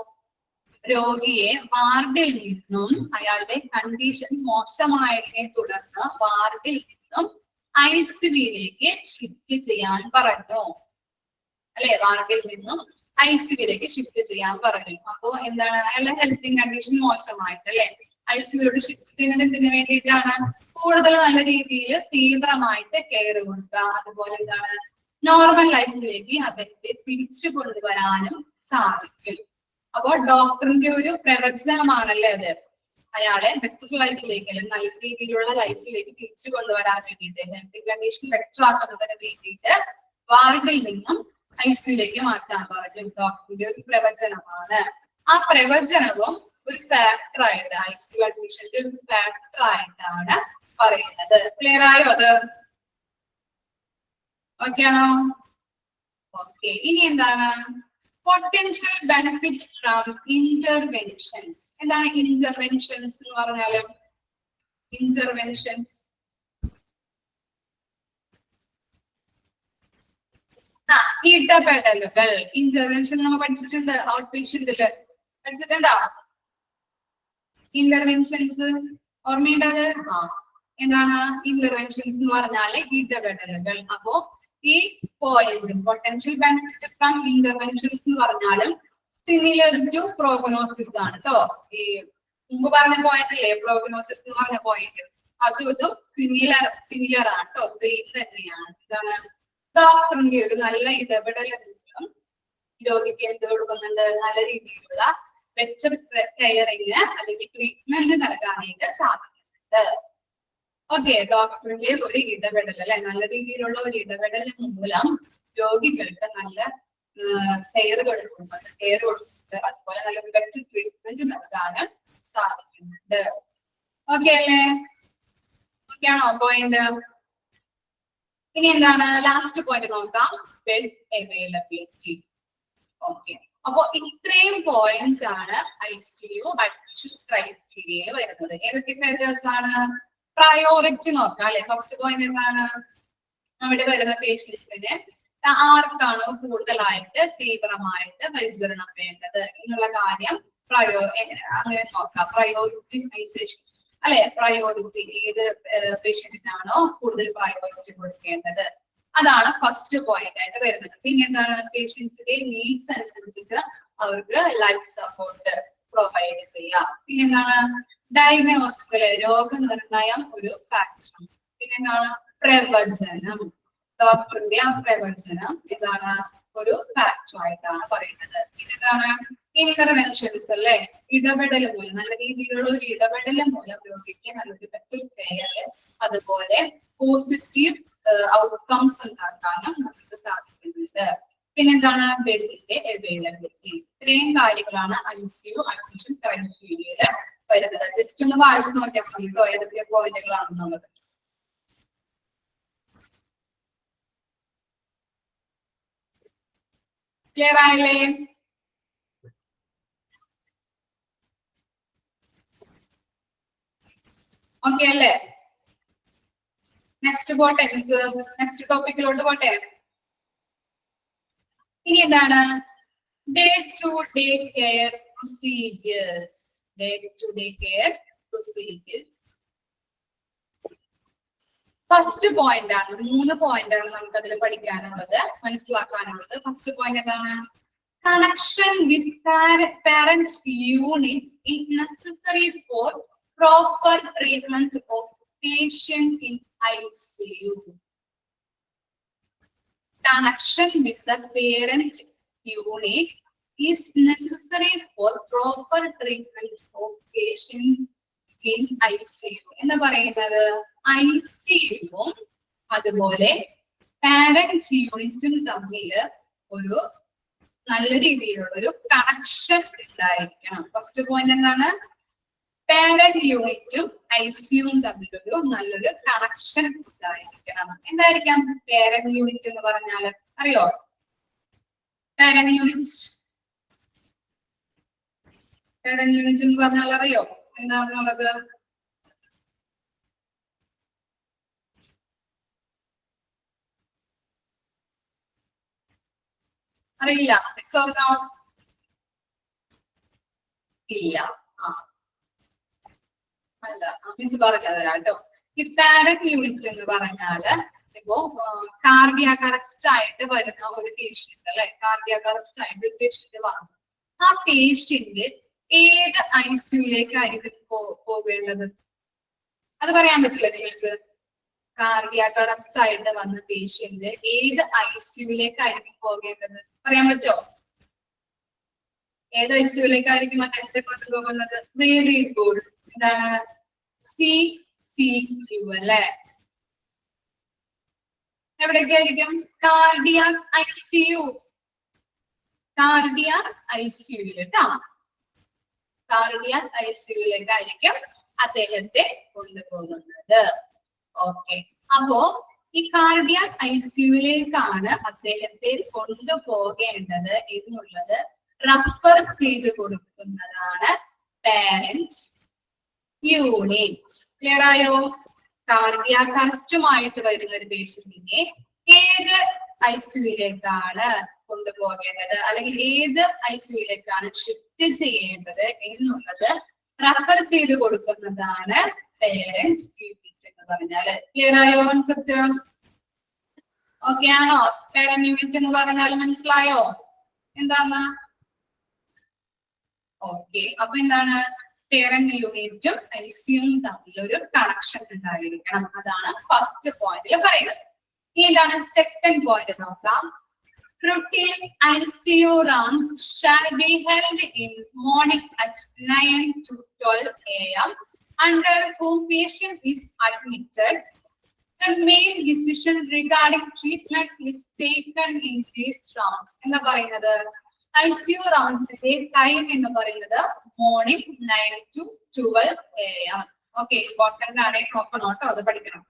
രോഗിയെ വാർഡിൽ നിന്നും അയാളുടെ കണ്ടീഷൻ മോശമായതിനെ തുടർന്ന് വാർഡിൽ നിന്നും ICUവിലേക്ക് ഷിഫ്റ്റ് ചെയ്യാൻ പറഞ്ഞു. അല്ലെ, വാർഡിൽ നിന്നും ICUവിലേക്ക് ഷിഫ്റ്റ് ചെയ്യാൻ പറഞ്ഞു. അപ്പോ എന്താണ്, അയാളുടെ ഹെൽത്ത് കണ്ടീഷൻ മോശമായിട്ട് അല്ലെ ICUവിലോട്ട് ഷിഫ്റ്റ് ചെയ്യുന്നതിന് വേണ്ടിയിട്ടാണ് കൂടുതൽ നല്ല രീതിയിൽ തീവ്രമായിട്ട് കെയർ കൊടുക്കുക. അതുപോലെ എന്താണ്, നോർമൽ ലൈഫിലേക്ക് അദ്ദേഹത്തെ തിരിച്ചു കൊണ്ടുവരാനും സാധിക്കും. അപ്പോൾ ഡോക്ടറിന്റെ ഒരു പ്രവചനമാണല്ലേ അത്, അയാളെ ബെറ്റർ ലൈഫിലേക്ക് അല്ലെങ്കിൽ നല്ല രീതിയിലുള്ള ലൈഫിലേക്ക് തിരിച്ചു കൊണ്ടുവരാൻ വേണ്ടിയിട്ട്, ഹെൽത്ത് കണ്ടീഷൻ ബെറ്റർ ആക്കുന്നതിന് വേണ്ടിയിട്ട് വാർഡിൽ നിന്നും ICUവിലേക്ക് മാറ്റാൻ പറഞ്ഞു. ഡോക്ടറിന്റെ ഒരു പ്രവചനമാണ്. ആ പ്രവചനവും ഒരു ഫാക്ടർ ആയിട്ട്, ICU അഡ്മിഷന്റെ ഒരു ഫാക്ടർ ആയിട്ടാണ് പറയുന്നത്. ക്ലിയർ ആയോ അത്? ഓക്കെ ആണോ? ഓക്കെ. ഇനി എന്താണ് പൊട്ടൻഷ്യൽ ബെനിഫിറ്റ് ഫ്രം ഇന്റർവെൻഷൻസ്? എന്താണ് ഇന്റർവെൻഷൻസ് എന്ന് പറഞ്ഞാല്? ഇന്റർവെൻഷൻസ് ഇടപെടലുകൾ. ഇന്റർവെൻഷൻ നമ്മൾ പഠിച്ചിട്ടുണ്ട്, ഔട്ട് പേഷ്യന്റില് പഠിച്ചിട്ടുണ്ടോ? ഇന്റർവെൻഷൻസ് ഓർമ്മയുണ്ടത്? എന്താണ് ഇന്റർവെൻഷൻസ് എന്ന് പറഞ്ഞാല് ഇടപെടലുകൾ. അപ്പോ ഈ point potential benefit from interventions എന്ന് പറഞ്ഞാലും സിമിലർ ടു പ്രോഗ്നോസിസ് ആണ് കേട്ടോ. ഈ മുമ്പ് പറഞ്ഞ പോയിന്റ് ഇല്ലേ, പ്രോഗ്നോസിസ് എന്ന് പറഞ്ഞ പോയിന്റ്, അതും ഇതും സിമിലർ ആണ് കേട്ടോ, സെയിം തന്നെയാണ്. ഇതാണ് ഡോക്ടറിന്റെ ഒരു നല്ല ഇടപെടൽ മൂലം രോഗിക്ക് എന്ത് കൊടുക്കുന്നുണ്ട്? നല്ല രീതിയിലുള്ള ബെറ്റർ കെയറിങ് അല്ലെങ്കിൽ ട്രീറ്റ്മെന്റ് നൽകാനായിട്ട് സാധിക്കുന്നുണ്ട്. ഓക്കെ, ഡോക്ടറിന്റെ ഒരു ഇടപെടൽ അല്ലെ, നല്ല രീതിയിലുള്ള ഒരു ഇടപെടൽ മൂലം രോഗികൾക്ക് നല്ല കെയർ കൊടുക്കുന്നുണ്ട്, അതുപോലെ നല്ല ബെറ്റർ ട്രീറ്റ്മെന്റ് നൽകാനും സാധിക്കുന്നുണ്ട്. ഓക്കെ അല്ലേ? ഓക്കെ ആണോ പോയിന്റ്? ഇനി എന്താണ് ലാസ്റ്റ് പോയിന്റ് നോക്കാം, ബെഡ് അവൈലബിലിറ്റി. ഓക്കെ, അപ്പൊ ഇത്രയും പോയിന്റ് ആണ് ICU അഡ്മിഷൻ ക്രൈറ്റീരിയയിൽ വരുന്നത്. ഏതൊക്കെ ഫാക്ടേഴ്സ് ആണ്? പ്രയോറിറ്റി നോക്കാം അല്ലെ. ഫസ്റ്റ് പോയിന്റ് എന്താണ്? അവിടെ വരുന്ന പേഷ്യൻസിന് ആർക്കാണോ കൂടുതലായിട്ട് തീവ്രമായിട്ട് പരിചരണം വേണ്ടത് എന്നുള്ള കാര്യം അങ്ങനെ നോക്കാം. പ്രയോറിറ്റൈസേഷൻ അല്ലെ, പ്രയോറിറ്റി ഏത് പേഷ്യന്റിനാണോ കൂടുതൽ പ്രയോറിറ്റി കൊടുക്കേണ്ടത്, അതാണ് ഫസ്റ്റ് പോയിന്റ് ആയിട്ട് വരുന്നത്. പിന്നെ എന്താണ്? പേഷ്യൻസിന്റെ നീഡ്സ് അനുസരിച്ചിട്ട് അവർക്ക് ലൈഫ് സപ്പോർട്ട് പ്രൊവൈഡ് ചെയ്യാം. പിന്നെ എന്താണ്? ഡയഗ്നോസിസ് അല്ലെ, രോഗനിർണയം ഒരു ഫാക്ടർ. പിന്നെ എന്താണ്? പ്രവചനം, ഡോക്ടറിന്റെ ആ പ്രവചനം എന്താണ്? ഒരു ഫാക്ടർ ആയിട്ടാണ് പറയുന്നത്. പിന്നെ എന്താണ്? ഇന്റർവെൻഷൻസ് അല്ലെ, ഇടപെടൽ മൂലം, നല്ല രീതിയിലുള്ള ഒരു ഇടപെടൽ മൂലം രോഗിക്ക് നല്ലൊരു ബെറ്റർ കെയർ, അതുപോലെ പോസിറ്റീവ് ഔട്ട്കംസ് ഉണ്ടാക്കാനും നമുക്ക് സാധിക്കുന്നുണ്ട്. പിന്നെന്താണ്? ബെഡിന്റെ അവൈലബിലിറ്റി. ഇത്രയും കാര്യങ്ങളാണ് ICU അഡ്മിഷൻ ക്രൈറ്റീരിയയിൽ വരുന്നത്. ജസ്റ്റ് ഒന്ന് വായിച്ചു നോക്കിയാൽ മതി കേട്ടോ, ഏതൊക്കെ പോയിന്റുകളാണെന്നുള്ളത്. ക്ലിയർ ആയില്ലേ? ഓക്കെ അല്ലേ? നെക്സ്റ്റ് പോട്ടെ മിസ്, നെക്സ്റ്റ് ടോപ്പിക്കിലോട്ട് പോട്ടെ. ഇനി എന്താണ്? Day to day care procedures. Day to day care procedures first point ആണ്. 3 പോയിന്റ് ആണ് നമുക്ക് അതിൽ പഠിക്കാനുള്ളത്, മനസ്സിലാക്കാനുള്ളത്. ഫസ്റ്റ് പോയിന്റ് എന്താണ്? Connection with parent unit is necessary for proper treatment of patient in ICU. Connection with the parent unit is necessary for proper treatment of patient in ICU. എന്താ പറയുന്നത്? ICUവും അതുപോലെ പാരന്റ് യൂണിറ്റും തമ്മിൽ ഒരു നല്ല രീതിയിലുള്ള ഒരു കണക്ഷൻ ഉണ്ടായിരിക്കണം. ഫസ്റ്റ് പോയിന്റ് എന്താണ്? പാരന്റ് യൂണിറ്റും ICUവും തമ്മിലൊരു നല്ലൊരു കണക്ഷൻ ഉണ്ടായിരിക്കണം. എന്തായിരിക്കാം പാരന്റ് യൂണിറ്റ് എന്ന് പറഞ്ഞാൽ? അറിയോ? പാരന്റ് യൂണിറ്റ് എന്ന് പറഞ്ഞാൽ അറിയോ എന്താണെന്നുള്ളത്? അറിയില്ല. ഇല്ല. അല്ല, മിസ് പറഞ്ഞു തരാം കേട്ടോ. ഈ പാരന്റ് യൂണിറ്റ് എന്ന് പറഞ്ഞാല് ഇപ്പോ കാർഡിയാക് അറസ്റ്റ് ആയിട്ട് വരുന്ന ഒരു പേഷ്യന്റ് അല്ലെ, കാർഡിയാക് അറസ്റ്റ് ആയിട്ട് ഒരു പേഷ്യന്റ് വന്നു. ആ പേഷ്യന്റ് ഏത് ICUലേക്കായിരിക്കും പോകേണ്ടത്? അത് പറയാൻ പറ്റില്ല നിങ്ങൾക്ക്? കാർഡിയാക് അറസ്റ്റ് ആയിട്ട് വന്ന പേഷ്യന്റ് ഏത് ICUലേക്കായിരിക്കും പോകേണ്ടത്? പറയാൻ പറ്റോ? ഏത് ICUലേക്കായിരിക്കും അദ്ദേഹത്തെ കൊണ്ടുപോകുന്നത്? Very good. എന്താണ്? CCU അല്ലെ? എവിടേക്കായിരിക്കും? Cardiac ICU. കാർഡിയാക് ICUയിൽ കേട്ടോ. കാർഡിയാക് ICUയിലേക്കായിരിക്കും അദ്ദേഹത്തെ കൊണ്ടുപോകുന്നത്. ഓക്കെ. അപ്പോ ഈ കാർഡിയാക് ICUയിലേക്കാണ് അദ്ദേഹത്തെ കൊണ്ടുപോകേണ്ടത് എന്നുള്ളത് റഫർ ചെയ്ത് കൊടുക്കുന്നതാണ് പാരന്റ് യൂണിറ്റ്. ക്ലിയർ ആയോ? കാർഡിയാക് അറസ്റ്റുമായിട്ട് വരുന്ന ഒരു പേഷ്യന്റിനെ ഏത് ICUയിലേക്കാണ് കൊണ്ടുപോകേണ്ടത് അല്ലെങ്കിൽ ഏത് ICUയിലേക്കാണ് ഷിഫ്റ്റ് ചെയ്യേണ്ടത് എന്നുള്ളത് റഫർ ചെയ്ത് കൊടുക്കുന്നതാണ് പേരന്റ് യൂണിറ്റ് എന്ന് പറഞ്ഞാല്. ക്ലിയർ ആയോ കോൺസെപ്റ്റ്? ഓക്കെ ആണോ? പേരന്റ് യൂണിറ്റ് എന്ന് പറഞ്ഞാൽ മനസ്സിലായോ എന്താന്ന്? ഓക്കെ. അപ്പൊ എന്താണ്? പേരന്റ് യൂണിറ്റും ICUവും തമ്മിൽ ഒരു കണക്ഷൻ ഉണ്ടായിരിക്കണം. അതാണ് ഫസ്റ്റ് പോയിന്റിൽ പറയുന്നത്. ഇനി എന്താണ് സെക്കൻഡ് പോയിന്റ് നോക്കാം. Routine ICU rounds shall be held in morning at 9 to 12 AM under whom patient is admitted. The main decision regarding treatment is taken in these rounds. എന്താ പറയുന്നത്? ICU റൗണ്ട്സിന്റെ ടൈം എന്ന് പറയുന്നത് morning 9 to 12 AM. Okay, important ആണ്, നോക്കണം കേട്ടോ, അത് പഠിക്കണം.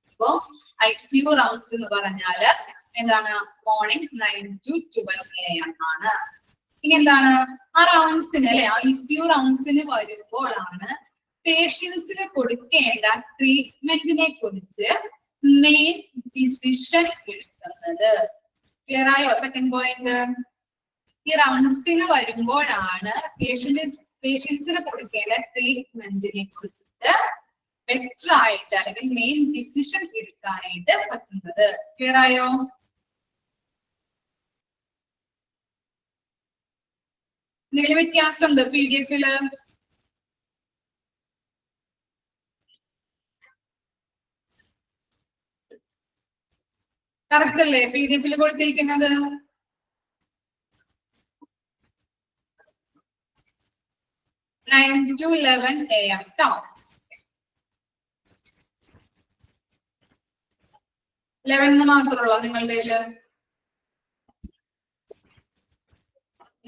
അപ്പോ ICU റൗണ്ട്സ് എന്ന് പറഞ്ഞാല് എന്താണ്? മോർണിംഗ് 9 to 12 AM ആണ്. ഇനി എന്താണ്? ആ റൗണ്ട്സിന് അല്ലെ, ICU റൗണ്ട്സിന് വരുമ്പോഴാണ് പേഷ്യൻസിന് കൊടുക്കേണ്ട ട്രീറ്റ്മെന്റിനെ കുറിച്ച് മെയിൻ ഡിസിഷൻ എടുക്കുന്നത്. ക്ലിയർ ആയോ? Second point. ഈ റൗണ്ട്സിന് വരുമ്പോഴാണ് പേഷ്യൻസിന് കൊടുക്കേണ്ട ട്രീറ്റ്മെന്റിനെ കുറിച്ചിട്ട് ബെറ്റർ ആയിട്ട് അല്ലെങ്കിൽ മെയിൻ ഡിസിഷൻ എടുക്കാനായിട്ട് പറ്റുന്നത്. ക്ലിയർ ആയോ? എന്തെങ്കിലും വ്യത്യാസമുണ്ട് PDF-ല്? കറക്റ്റ് അല്ലേ PDF-ല് കൊടുത്തിരിക്കുന്നത്? 9 to 11 AM ട്ടോ. 11 മാത്രമുള്ളൂ നിങ്ങളുടെ കയ്യില്?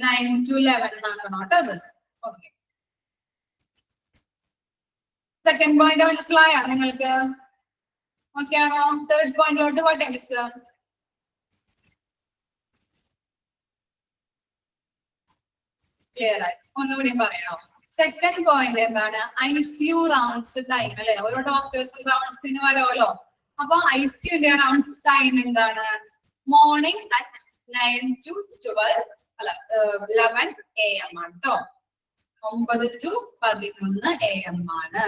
9 to 11 ആക്കണം കേട്ടോ അത്. ഓക്കെ. സെക്കൻഡ് പോയിന്റ് മനസ്സിലായോ നിങ്ങൾക്ക്? ഓക്കെ ആണോ? തേർഡ് പോയിന്റിലോട്ട് പോട്ടെ മിസ്. ക്ലിയർ ആയി? ഒന്നുകൂടി പറയണോ? സെക്കൻഡ് പോയിന്റ് എന്താണ്? ICU റൗണ്ട്സ് ടൈം അല്ലെ, ഓരോ ഡോക്ടേഴ്സും റൗണ്ട്സിന് വരുമല്ലോ. അപ്പൊ ICUന്റെ റൗണ്ട്സ് ടൈം എന്താണ്? മോർണിംഗ് അറ്റ് 9 to 11 AM ആണ് കേട്ടോ. 9 to 11 AM ആണ്.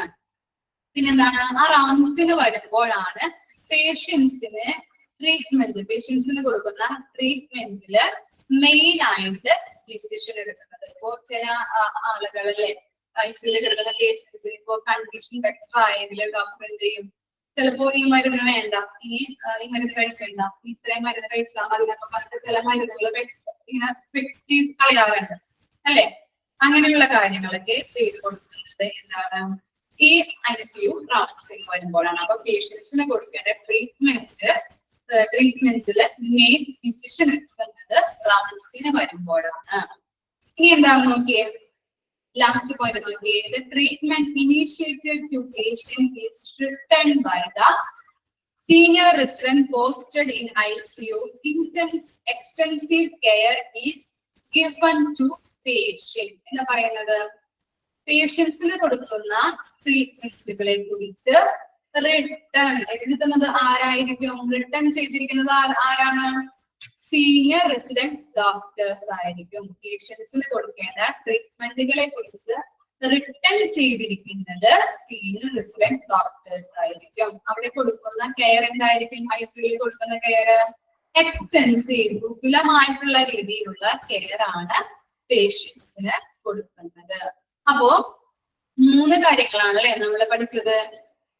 പിന്നെന്താണ്? ആ റൗണ്ട്സിന് വരുമ്പോഴാണ് പേഷ്യൻസിന് കൊടുക്കുന്ന ട്രീറ്റ്മെന്റില് മെയിൻ ആയിട്ട് ഡിസിഷൻ എടുക്കുന്നത്. ഇപ്പോ ചില ആളുകളല്ലേ ICUയിൽ കിടക്കുന്ന പേഷ്യൻസ് ഇപ്പോ കണ്ടീഷൻ ബെറ്റർ ആയെങ്കിൽ ഡോക്ടർ എന്ത് ചെയ്യും? ചിലപ്പോ ഈ മരുന്ന് വേണ്ട, ഈ മരുന്ന് കഴിക്കണ്ട, ഇത്രയും മരുന്ന് കഴിച്ചാൽ മതി എന്നൊക്കെ പറഞ്ഞിട്ട് ചില മരുന്നുകൾ ഇങ്ങനെ വെട്ടി കളയാറുണ്ട് അല്ലെ. അങ്ങനെയുള്ള കാര്യങ്ങളൊക്കെ ചെയ്തു കൊടുക്കുന്നത് എന്താണ്? ഈ ICU റൗണ്ട്സിന് വരുമ്പോഴാണ്. അപ്പൊ പേഷ്യൻസിന് കൊടുക്കേണ്ട ട്രീറ്റ്മെന്റില് മെയിൻ ഡിസിഷൻ എടുക്കുന്നത് റൗണ്ട്സിന് വരുമ്പോഴാണ്. ഇനി എന്താണ് നോക്കിയേ? ലാസ്റ്റ് പോയിന്റ് നോക്കിയേ. The treatment initiated to patient is written by the senior resident posted in ICU. Extensive care is given to patient. എന്താ പറയുന്നത്? പേഷ്യൻസിന് കൊടുക്കുന്ന ട്രീറ്റ്മെന്റുകളെ കുറിച്ച് റിട്ടേൺ എഴുതുന്നത് ആരായിരിക്കും? റിട്ടേൺ ചെയ്തിരിക്കുന്നത് ആരാണ്? സീനിയർ റെസിഡന്റ് ഡോക്ടേഴ്സ് ആയിരിക്കും. പേഷ്യൻസിന് കൊടുക്കേണ്ട ട്രീറ്റ്മെന്റുകളെ കുറിച്ച് റിട്ടൺ ചെയ്തിരിക്കുന്നത് സീനിയർ റെസിഡന്റ് ഡോക്ടേഴ്സ് ആയിരിക്കും. അവിടെ കൊടുക്കുന്ന കെയർ എന്തായിരിക്കും? ഐസിയുയിൽ കൊടുക്കുന്ന കെയർ എക്സ്റ്റെൻസീവ്, വിപുലമായിട്ടുള്ള രീതിയിലുള്ള കെയർ ആണ് പേഷ്യൻസിന് കൊടുക്കുന്നത്. അപ്പോ 3 കാര്യങ്ങളാണ് അല്ലെ നമ്മൾ പഠിച്ചത്.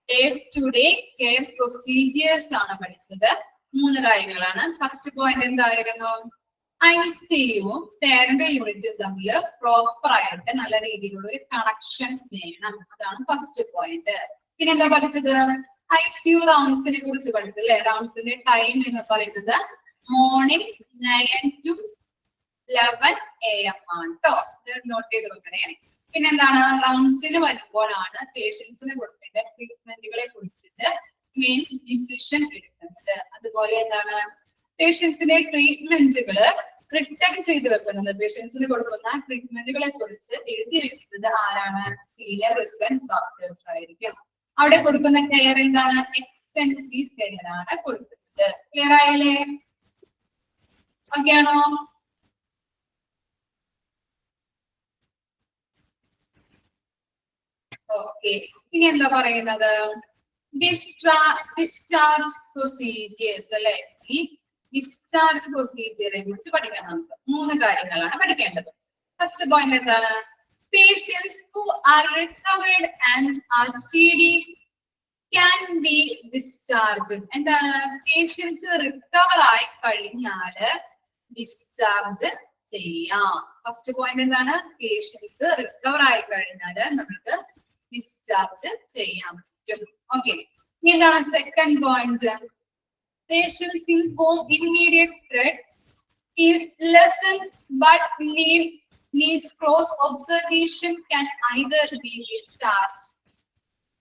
Day to day care procedures ആണ് പഠിച്ചത്. 3 കാര്യങ്ങളാണ്. ഫസ്റ്റ് പോയിന്റ് എന്തായിരുന്നു? ഐസിയുവും പാരന്റൽ യൂണിറ്റും തമ്മിൽ പ്രോപ്പർ ആയിട്ട് നല്ല രീതിയിലുള്ള ഒരു കണക്ഷൻ വേണം. അതാണ് ഫസ്റ്റ് പോയിന്റ്. പിന്നെ എന്താ പഠിച്ചത്? ഐസിയു റൗണ്ട്സിനെ കുറിച്ച് പഠിച്ചല്ലേ. റൗണ്ട്സിന്റെ ടൈം എന്ന് പറയുന്നത് മോർണിംഗ് 9 to 11 AM ആണ് കേട്ടോ. ഇത് നോട്ട് ചെയ്ത് വെക്കണേ. പിന്നെന്താണ്? റൗണ്ട്സിന് വരുമ്പോഴാണ് പേഷ്യൻസിന് കൊടുക്കേണ്ട ട്രീറ്റ്മെന്റുകളെ കുറിച്ചിട്ട് മെയിൻ ഡിസിഷൻ എടുക്കുന്നത്. അതുപോലെ എന്താണ്? പേഷ്യൻസിന്റെ ട്രീറ്റ്മെന്റുകള് റിട്ടേൺ ചെയ്ത് വെക്കുന്നത്, പേഷ്യൻസിന് കൊടുക്കുന്ന ട്രീറ്റ്മെന്റുകളെ കുറിച്ച് എഴുതി വെക്കുന്നത് ആരാണ്? സീനിയർ റെസിഡന്റ് ഡോക്ടേഴ്സ് ആയിരിക്കും. അവിടെ കൊടുക്കുന്ന കെയർ എന്താണ്? എക്സ്റ്റെൻസീവ് കെയർ ആണ് കൊടുക്കുന്നത്. ക്ലിയർ ആയല്ലേ? ഓക്കെ ആണോ? ഓക്കെ. ഇനി എന്താ പറയുന്നത്? ഡിസ്ചാർജ് പ്രൊസീജിയേഴ്സ് അല്ലെ. ഈ ഡിസ്ചാർജ് പ്രൊസീജിയറെ കുറിച്ച് പഠിക്കാൻ നമുക്ക് 3 കാര്യങ്ങളാണ് പഠിക്കേണ്ടത്. ഫസ്റ്റ് പോയിന്റ് എന്താണ്? Patients who are recovered and are study can be discharge. എന്താണ്? പേഷ്യൻസ് റിക്കവർ ആയി കഴിഞ്ഞാല് ഡിസ്ചാർജ് ചെയ്യാം. ഫസ്റ്റ് പോയിന്റ് എന്താണ്? പേഷ്യൻസ് റിക്കവർ ആയി കഴിഞ്ഞാല് നമുക്ക് ഡിസ്ചാർജ് ചെയ്യാൻ പറ്റും. ഓക്കെ. ഇനി എന്താണ് second point? Patients in whom immediate threat is lessened but needs close observation can either be discharged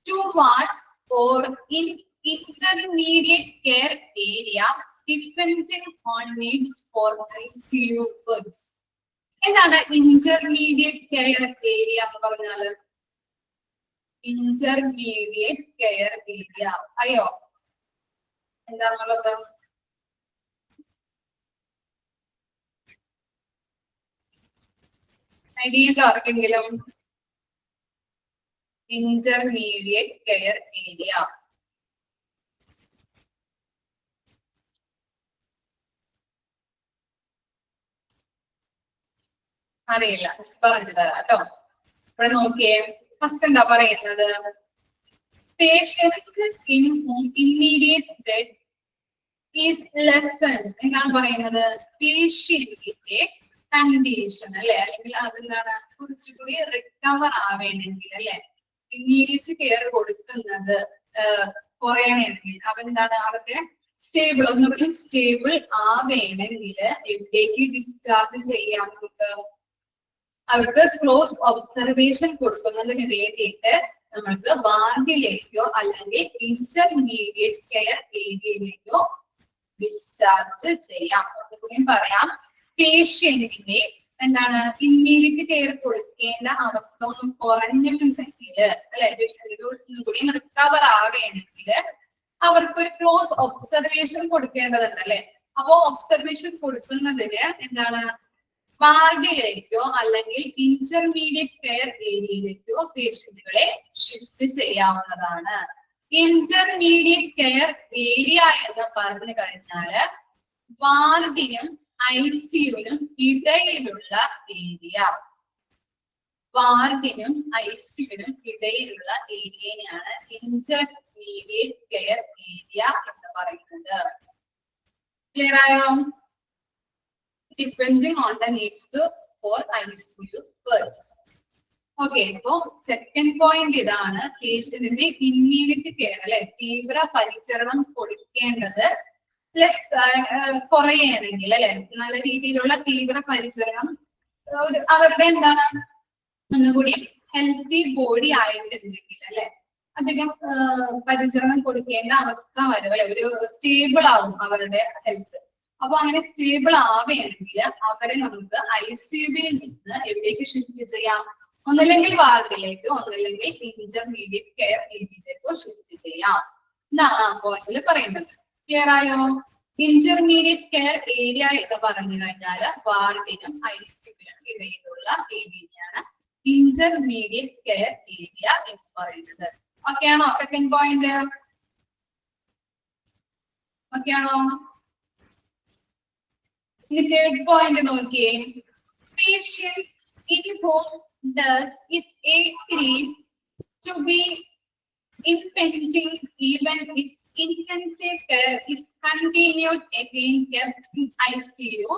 to wards or in intermediate care area depending on needs for ICU beds. എന്താണ് intermediate care area എന്ന് പറഞ്ഞാല്? Intermediate care area അറിയോ എന്താന്നുള്ളത്? Idea ആർക്കെങ്കിലും? Intermediate care area അറിയില്ല? പറഞ്ഞു തരാം കേട്ടോ. ഇവിടെ നോക്കിയേ. ഫസ്റ്റ് എന്താ പറയുന്നത്? Patients in whom immediate threat is lessened. എന്താണ് പറയുന്നത്? പേഷ്യന്റിന്റെ കണ്ടീഷൻ അല്ലെ, അല്ലെങ്കിൽ അതെന്താണ് കുറച്ചുകൂടി റിക്കവർ ആവേണമെങ്കിൽ അല്ലെ, ഇമ്മീഡിയറ്റ് കെയർ കൊടുക്കുന്നത് കുറയണമെങ്കിൽ അവരെന്താണ് അവരുടെ സ്റ്റേബിൾ ഒന്നുകൂടി സ്റ്റേബിൾ ആവേണമെങ്കിൽ എവിടേക്ക് ഡിസ്ചാർജ് ചെയ്യാൻ നമുക്ക്? അവർക്ക് ക്ലോസ് ഒബ്സർവേഷൻ കൊടുക്കുന്നതിന് വേണ്ടിയിട്ട് നമ്മൾക്ക് വാർഡിലേക്കോ അല്ലെങ്കിൽ ഇന്റർമീഡിയറ്റ് കെയർ ഏരിയയിലേക്കോ ഡിസ്ചാർജ് ചെയ്യാം. ഒന്നുകൂടിയും പറയാം. പേഷ്യന്റിന്റെ എന്താണ് ഇമ്മീഡിയറ്റ് കെയർ കൊടുക്കേണ്ട അവസ്ഥ ഒന്നും കുറഞ്ഞിട്ടുണ്ടെങ്കിൽ അല്ലെ, പേഷ്യന്റിന് ഒന്നും കൂടി റിക്കവർ ആവേണമെങ്കിൽ അവർക്ക് ഒരു ക്ലോസ് ഒബ്സർവേഷൻ കൊടുക്കേണ്ടതുണ്ട് അല്ലെ. അപ്പോ ഒബ്സർവേഷൻ കൊടുക്കുന്നതിന് എന്താണ് വാർഡിലേക്കോ അല്ലെങ്കിൽ ഇന്റർമീഡിയറ്റ് കെയർ ഏരിയയിലേക്കോ പേഷ്യന്റുകളെ ഷിഫ്റ്റ് ചെയ്യാവുന്നതാണ്. ഇന്റർമീഡിയറ്റ് കെയർ ഏരിയ എന്ന് പറഞ്ഞു കഴിഞ്ഞാല് വാർഡിനും ഐസിയുനും ഇടയിലുള്ള ഏരിയ. വാർഡിനും ഐസിയുനും ഇടയിലുള്ള ഏരിയയാണ് ഇന്റർമീഡിയറ്റ് കെയർ ഏരിയ എന്ന് പറയുന്നത്. ക്ലിയർ ആയോ? Depending on the needs for ICU beds. Okay. ഇപ്പോ സെക്കൻഡ് പോയിന്റ് ഇതാണ്. പേഷ്യന്റിന്റെ ഇമ്മീഡിയറ്റ് കെയർ അല്ലെ, തീവ്ര പരിചരണം കൊടുക്കേണ്ടത് കുറയണമെങ്കിൽ അല്ലെ, നല്ല രീതിയിലുള്ള തീവ്ര പരിചരണം അവരുടെ എന്താണ് ഒന്നുകൂടി ഹെൽത്തി ബോഡി ആയിട്ടുണ്ടെങ്കിൽ അല്ലെ, അധികം പരിചരണം കൊടുക്കേണ്ട അവസ്ഥ വരും അല്ലെ, ഒരു സ്റ്റേബിൾ ആവും അവരുടെ ഹെൽത്ത്. അപ്പൊ അങ്ങനെ സ്റ്റേബിൾ ആവുകയാണെങ്കിൽ അവരെ നമുക്ക് ICUവിൽ നിന്ന് എവിടേക്ക് ഷിഫ്റ്റ് ചെയ്യാം? ഒന്നല്ലെങ്കിൽ വാർഡിലേക്കോ ഒന്നല്ലെങ്കിൽ ഇന്റർമീഡിയറ്റ് കെയർ ഏരിയയിലേക്കോ ഷിഫ്റ്റ് ചെയ്യാം എന്നാണ് ആ പോയിന്റിൽ പറയുന്നത്. ക്ലിയർ ആയോ? ഇന്റർമീഡിയറ്റ് കെയർ ഏരിയ എന്ന് പറഞ്ഞു കഴിഞ്ഞാൽ വാർഡിനും ICUവിനും ഇടയിലുള്ള ഏരിയയാണ് ഇന്റർമീഡിയറ്റ് കെയർ ഏരിയ എന്ന് പറയുന്നത്. ഓക്കെ ആണോ? സെക്കൻഡ് പോയിന്റ് ഓക്കെ ആണോ? ഇനി തേർഡ് പോയിന്റ് നോക്കിയേ. Patient in whom death is agreed to be impending even if intensive care is continued again kept in ICU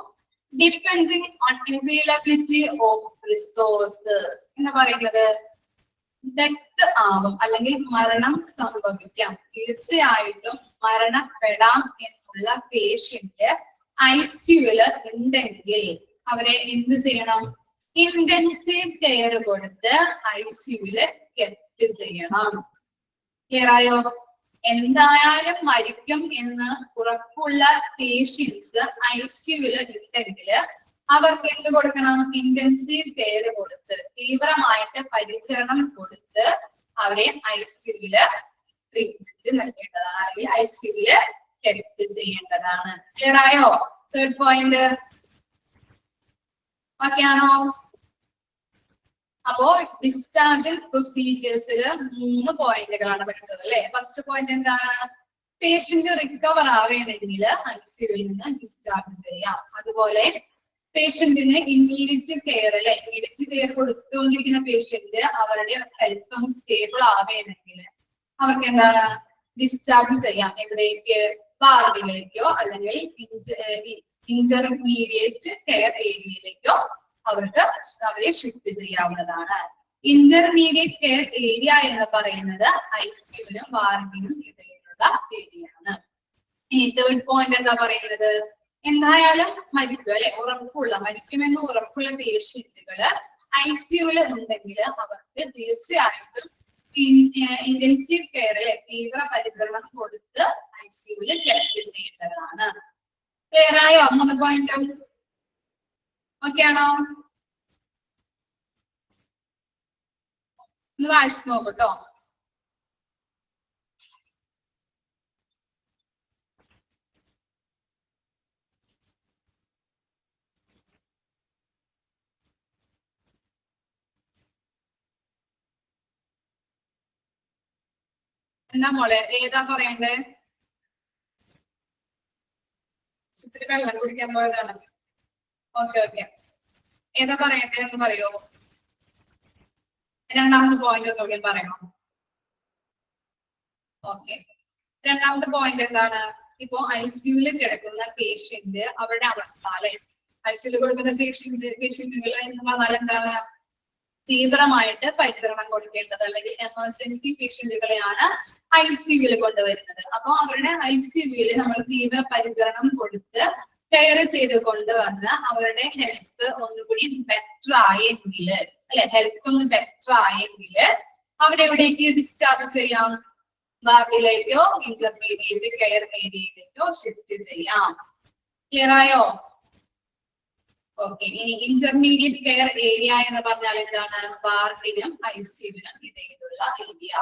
depending on availability of resources. എന്ന് പറയുന്നത് death ആവും അല്ലെങ്കിൽ മരണം സംഭവിക്കാം, തീർച്ചയായിട്ടും മരണപ്പെടാം എന്നുള്ള പേഷ്യന്റ് ICUവില് ഉണ്ടെങ്കിൽ അവരെ എന്ത് ചെയ്യണം? ഇന്റൻസീവ് കെയർ കൊടുത്ത് ICUവില് കെപ്റ്റ് ചെയ്യണം. ക്ലിയർ ആയോ? എന്തായാലും മരിക്കും എന്ന് ഉറപ്പുള്ള പേഷ്യൻസ് ICUവില് ഉണ്ടെങ്കിൽ അവർക്ക് എന്ത് കൊടുക്കണം? ഇന്റൻസീവ് കെയർ കൊടുത്ത് തീവ്രമായിട്ട് പരിചരണം കൊടുത്ത് അവരെ ICUവില് ട്രീറ്റ്മെന്റ് നൽകേണ്ടതാണ്, അല്ലെങ്കിൽ ICUവില് കെപ്റ്റ് ചെയ്യേണ്ടതാണ്. ക്ലിയർ ആയോ? തേർഡ് പോയിന്റ് ഓക്കെ ആണോ? അപ്പോ ഡിസ്ചാർജ് പ്രൊസീജിയേഴ്സിൽ 3 പോയിന്റുകളാണ് പഠിച്ചത് അല്ലെ. ഫസ്റ്റ് പോയിന്റ് എന്താണ്? പേഷ്യന്റ് റിക്കവർ ആവേണമെങ്കിൽ ICUവിൽ നിന്ന് ഡിസ്ചാർജ് ചെയ്യാം. അതുപോലെ പേഷ്യന്റിന് ഇമ്മീഡിയറ്റ് കെയർ അല്ലെ, ഇമ്മീഡിയറ്റ് കെയർ കൊടുത്തുകൊണ്ടിരിക്കുന്ന പേഷ്യന്റ് അവരുടെ ഹെൽത്ത് ഒന്ന് സ്റ്റേബിൾ ആവേണമെങ്കിൽ അവർക്ക് എന്താണ്? ഡിസ്ചാർജ് ചെയ്യാം. എവിടേക്ക്? വാർഡിലേക്കോ അല്ലെങ്കിൽ ഇന്റർമീഡിയറ്റ് കെയർ ഏരിയയിലേക്കോ അവരെ ഷിഫ്റ്റ് ചെയ്യാവുന്നതാണ്. ഇന്റർമീഡിയറ്റ് കെയർ ഏരിയ എന്ന് പറയുന്നത് ICUവിനും വാർഡിനും ഇടയിലുള്ള ഏരിയയാണ്. ഇനി തേർഡ് പോയിന്റ് എന്താ പറയുന്നത്? എന്തായാലും മരിക്കും അല്ലെ, മരിക്കുമെന്ന് ഉറപ്പുള്ള പേഷ്യന്റുകള് ICUവില് ഉണ്ടെങ്കിൽ അവർക്ക് തീർച്ചയായിട്ടും ഇന്റൻസീവ് കെയർ അല്ലെ, തീവ്ര പരിചരണം കൊടുത്ത് ICUവില് കെപ്റ്റ് ചെയ്യേണ്ടതാണ്. ക്ലിയർ ആയോ? 3 പോയിന്റും ഓക്കെ ആണോ? ഒന്ന് വായിച്ചു നോക്കട്ടോ. എന്താ മോളെ, ഏതാ പറയണ്ടേ? ഇത്തിരി വെള്ളം കുടിക്കാൻ പോയതാണ്. ഓക്കെ ഓക്കെ, ഏതാ പറയണ്ടേ എന്ന് പറയോ? രണ്ടാമത്തെ പോയിന്റ് ഒന്നുകൂടി പറയണോ? ഓക്കെ, രണ്ടാമത്തെ പോയിന്റ് എന്താണ്? ഇപ്പോ ICUവിൽ കിടക്കുന്ന പേഷ്യന്റ് അവരുടെ അവസ്ഥ അല്ലെ, ICUവിൽ കൊടുക്കുന്ന പേഷ്യന്റുകൾ എന്ന് പറഞ്ഞാൽ എന്താണ്? തീവ്രമായിട്ട് പരിചരണം കൊടുക്കേണ്ടത് അല്ലെങ്കിൽ എമർജൻസി പേഷ്യന്റുകളെയാണ് ICUവിൽ കൊണ്ടുവരുന്നത്. അപ്പൊ അവരുടെ ICUവിൽ നമ്മൾ തീവ്ര പരിചരണം കൊടുത്ത് കെയർ ചെയ്ത് കൊണ്ടുവന്ന് അവരുടെ ഹെൽത്ത് ഒന്നുകൂടി ബെറ്റർ ആയെങ്കിൽ അല്ലെ, ഹെൽത്ത് ഒന്ന് ബെറ്റർ ആയെങ്കിൽ അവരെവിടേക്ക് ഡിസ്ചാർജ് ചെയ്യാം? വാർഡിലേക്കോ ഇന്റർമീഡിയറ്റ് കെയർ ഏരിയയിലേക്കോ ഷിഫ്റ്റ് ചെയ്യാം. ക്ലിയർ ആയോ? ഓക്കെ, ഇനി ഇന്റർമീഡിയറ്റ് കെയർ ഏരിയ എന്ന് പറഞ്ഞാൽ എന്താണ്? വാർഡിനും ICUവിനും ഇടയിലുള്ള ഏരിയ.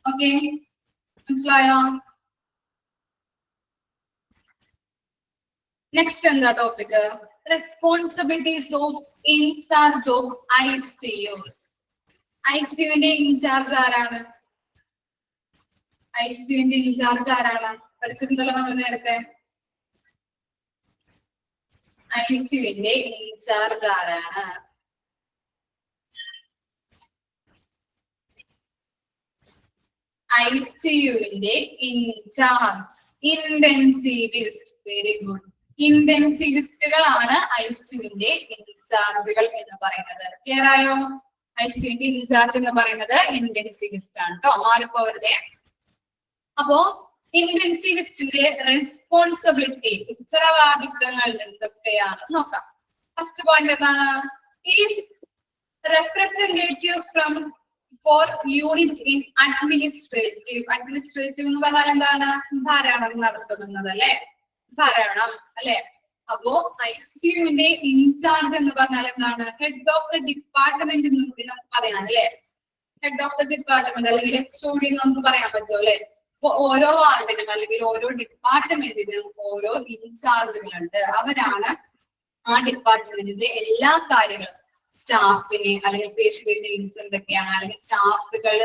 ഓക്കെ, മനസ്സിലായോ? നെക്സ്റ്റ് എന്താ topic? Responsibilities of incharge of ICUs. ICUവിന്റെ ഇൻചാർജ് ആരാണ്? ICUവിന്റെ ഇൻചാർജ് ആരാണ്? പഠിച്ചിട്ടുണ്ടല്ലോ നമ്മൾ നേരത്തെ. ICUവിന്റെ ഇൻചാർജ് ആരാണ്? ICUവിന്റെ ഇൻചാർജ് ഇന്റൻസീവിസ്റ്റ്. വെരി ഗുഡ്, ഇന്റൻസീവിസ്റ്റുകളാണ് ICUവിന്റെ ഇൻചാർജുകൾ എന്ന് പറയുന്നത്. ക്ലിയർ ആയോ? ICUവിന്റെ ഇൻചാർജ് എന്ന് പറയുന്നത് ഇന്റൻസീവിസ്റ്റ് ആണ് കേട്ടോ, മാറിപ്പോവരുതേ. അപ്പോ ഇന്റൻസീവിസ്റ്റിന്റെ റെസ്പോൺസിബിലിറ്റി, ഉത്തരവാദിത്തങ്ങൾ എന്തൊക്കെയാണെന്ന് നോക്കാം. ഫസ്റ്റ് പോയിന്റ് എന്താണ്? Is representative from for unit in administrative. Administrative എന്ന് പറഞ്ഞാൽ എന്താണ്? ഭരണം നടത്തുന്നത് അല്ലെ, ഭരണം അല്ലെ. അപ്പോ ICUവിന്റെ ഇൻചാർജ് എന്ന് പറഞ്ഞാൽ എന്താണ്? ഹെഡ് ഓഫ് ദ ഡിപ്പാർട്ട്മെന്റ് എന്ന് കൂടി നമുക്ക് പറയാം അല്ലെ. ഹെഡ് ഓഫ് ദ ഡിപ്പാർട്ട്മെന്റ് അല്ലെങ്കിൽ HOD എന്ന് നമുക്ക് പറയാൻ പറ്റുമോ അല്ലെ. ഓരോ വാർഡിനും അല്ലെങ്കിൽ ഓരോ ഡിപ്പാർട്ട്മെന്റിനും ഓരോ ഇൻചാർജുകളുണ്ട്. അവരാണ് ആ ഡിപ്പാർട്ട്മെന്റിന്റെ എല്ലാ കാര്യങ്ങളും സ്റ്റാഫിനെ അല്ലെങ്കിൽ പേഷ്യന്റ് നീഡ്സ് എന്തൊക്കെയാണ് അല്ലെങ്കിൽ സ്റ്റാഫുകൾ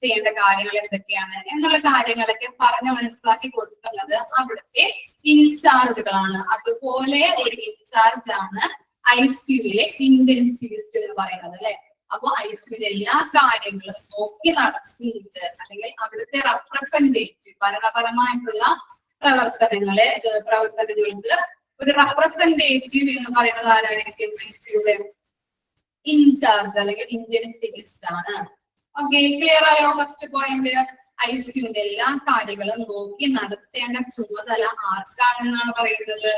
ചെയ്യേണ്ട കാര്യങ്ങൾ എന്തൊക്കെയാണ് എന്നുള്ള കാര്യങ്ങളൊക്കെ പറഞ്ഞു മനസ്സിലാക്കി കൊടുക്കുന്നത് അവിടുത്തെ ഇൻചാർജുകളാണ്. അതുപോലെ ഒരു ഇൻചാർജ് ആണ് ICUവിലെ ഇന്റൻസിവിസ്റ്റ് എന്ന് പറയുന്നത് അല്ലെ. അപ്പൊ ICUവിലെ എല്ലാ കാര്യങ്ങളും നോക്കി നടത്തുന്നത് അല്ലെങ്കിൽ അവിടുത്തെ റെപ്രസെന്റേറ്റീവ് ഭരണപരമായിട്ടുള്ള പ്രവർത്തനങ്ങൾക്ക് ഒരു റെപ്രസെന്റേറ്റീവ് എന്ന് പറയുന്നത് ആരായിരിക്കും? ICUവിലെ ഇൻചാർജ് അല്ലെങ്കിൽ ഇന്റൻസിവിസ്റ്റ് ആണ്. ഓക്കെ, ക്ലിയർ ആയോ? ഫസ്റ്റ് പോയിന്റ്, ICUവിന്റെ എല്ലാ കാര്യങ്ങളും നോക്കി നടത്തേണ്ട ചുമതല ആർക്കാണെന്നാണ് പറയുന്നത്?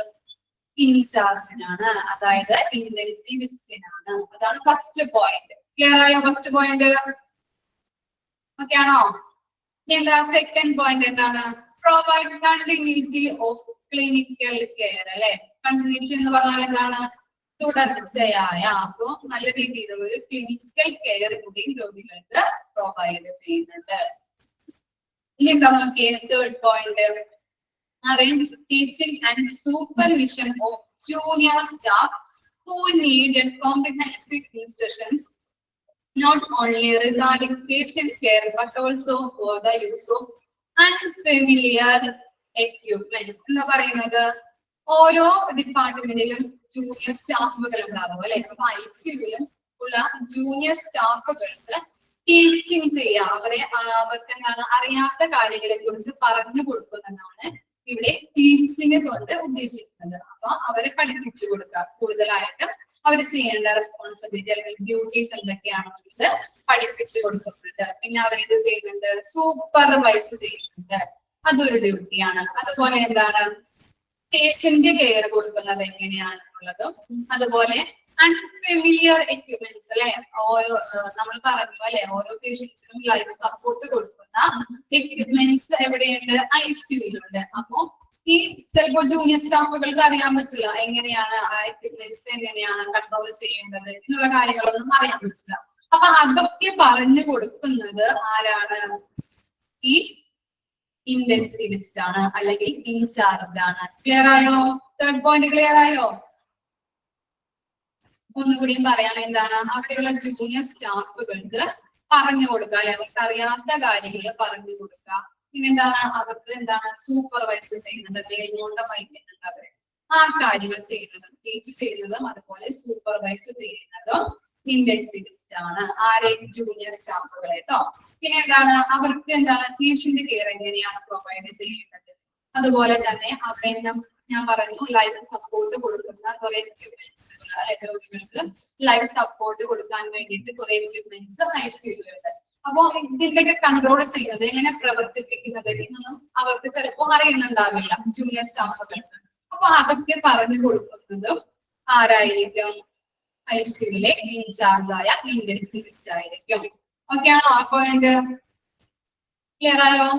ഇൻചാർജിനാണ്, അതായത് ഇന്റൻസിവിസ്റ്റിനാണ്. അതാണ് ഫസ്റ്റ് പോയിന്റ്. ക്ലിയർ ആയോ ഫസ്റ്റ് പോയിന്റ്? ഓക്കെ ആണോ? എന്താ സെക്കൻഡ് പോയിന്റ്? എന്താണ്? Provide continuity of clinical care അല്ലെ. കണ്ടിന്യൂറ്റി എന്ന് പറഞ്ഞാൽ എന്താണ്? തുടർച്ചയായ, അപ്പോ നല്ല രീതിയിലുള്ള ഒരു ക്ലിനിക്കൽ കെയർ കൂടി രോഗികൾക്ക് പ്രൊവൈഡ് ചെയ്യുന്നുണ്ട്. ഇനി എന്താ നോക്കിയേ, third point, arrange teaching and supervision of junior staff who needed comprehensive instructions not only regarding patient care but also for the use of unfamiliar equipments. എന്ന് പറയുന്നത് ഓരോ ഡിപ്പാർട്ട്മെന്റിലും ജൂനിയർ സ്റ്റാഫുകൾ ഉണ്ടാവും അല്ലെ. അപ്പൊ ICUവിലും ഉള്ള ജൂനിയർ സ്റ്റാഫുകൾക്ക് ടീച്ചിങ് ചെയ്യുക, അവർക്ക് എന്താണ് അറിയാത്ത കാര്യങ്ങളെ കുറിച്ച് പറഞ്ഞു കൊടുക്കുന്നതാണ് ഇവിടെ ടീച്ചിങ് കൊണ്ട് ഉദ്ദേശിക്കുന്നത്. അപ്പൊ അവരെ പഠിപ്പിച്ചു കൊടുക്കുക, കൂടുതലായിട്ടും അവർ ചെയ്യേണ്ട റെസ്പോൺസിബിലിറ്റി അല്ലെങ്കിൽ ഡ്യൂട്ടീസ് എന്തൊക്കെയാണെന്നുള്ളത് പഠിപ്പിച്ചു കൊടുക്കുന്നുണ്ട്. പിന്നെ അവരിത് ചെയ്യുന്നുണ്ട്, സൂപ്പർവൈസ് ചെയ്യുന്നുണ്ട്, അതൊരു ഡ്യൂട്ടിയാണ്. അതുപോലെ എന്താണ്, പേഷ്യന്റ് കെയർ കൊടുക്കുന്നത് എങ്ങനെയാണെന്നുള്ളതും, അതുപോലെ അൺഫെമിലിയർ എക്യുപ്മെന്റ്സ് അല്ലെ, ഓരോ നമ്മൾ പറഞ്ഞു അല്ലെ, ഓരോ പേഷ്യൻസിനും ലൈഫ് സപ്പോർട്ട് കൊടുക്കുന്ന എക്യുപ്മെന്റ്സ് എവിടെയുണ്ട്? ICUവിലുണ്ട്. അപ്പൊ ഈ ചിലപ്പോ ജൂനിയർ സ്റ്റാഫുകൾക്ക് അറിയാൻ പറ്റില്ല എങ്ങനെയാണ് ആ എക്യുപ്മെന്റ്സ് എങ്ങനെയാണ് കൺട്രോൾ ചെയ്യേണ്ടത് എന്നുള്ള കാര്യങ്ങളൊന്നും അറിയാൻ പറ്റില്ല. അപ്പൊ അതൊക്കെ പറഞ്ഞു കൊടുക്കുന്നത് ആരാണ്? ഈ ഇന്റൻസിവിസ്റ്റ് ആണ് അല്ലെങ്കിൽ ഇൻചാർജ് ആണ്. ക്ലിയർ ആയോ? തേർഡ് പോയിന്റ് ക്ലിയർ ആയോ? ഒന്നുകൂടിയും പറയാം. എന്താണ്? അവിടെയുള്ള ജൂനിയർ സ്റ്റാഫുകൾക്ക് പറഞ്ഞു കൊടുക്കുക അല്ലെ, അവർക്ക് അറിയാത്ത കാര്യങ്ങൾ പറഞ്ഞു കൊടുക്കുക. പിന്നെന്താണ്, അവർക്ക് എന്താണ് സൂപ്പർവൈസ് ചെയ്യുന്നത്, മേൽനോട്ട വഹിക്കുന്നുണ്ട് അവരെ ആ കാര്യങ്ങൾ ചെയ്യുന്നതും ടീച്ച് ചെയ്യുന്നതും അതുപോലെ സൂപ്പർവൈസ് ചെയ്യുന്നതും ഇന്റൻസിവിസ്റ്റ് ആണ്. ആരെയും ജൂനിയർ സ്റ്റാഫുകളെ കേട്ടോ. പിന്നെ എന്താണ്, അവർക്ക് എന്താണ് പേഷ്യന്റ് കെയർ എങ്ങനെയാണ് പ്രൊവൈഡ് ചെയ്യേണ്ടത്, അതുപോലെ തന്നെ അവിടെ ഞാൻ പറഞ്ഞു ലൈഫ് സപ്പോർട്ട് കൊടുക്കുന്ന കുറെ എക്യുപ്മെന്റ്സുകൾ അല്ലെ, രോഗികൾക്ക് ലൈഫ് സപ്പോർട്ട് കൊടുക്കാൻ വേണ്ടിയിട്ട് കുറെ എക്യുപ്മെന്റ്സ് ICUവിലുണ്ട്. അപ്പൊ ഇതിന്റെയൊക്കെ കൺട്രോൾ ചെയ്യുന്നത് എങ്ങനെ പ്രവർത്തിപ്പിക്കുന്നത് എന്നൊന്നും അവർക്ക് ചിലപ്പോൾ അറിയുന്നുണ്ടാവില്ല ജൂനിയർ സ്റ്റാഫുകൾക്ക്. അപ്പൊ അതൊക്കെ പറഞ്ഞു കൊടുക്കുന്നതും ആരായിരിക്കും? ICUവിലെ ഇൻചാർജായ ഇന്റൻസിവിസ്റ്റ് ആയിരിക്കും. ഓക്കെ ആണോ? ആ പോയിന്റ് ക്ലിയർ ആയോ?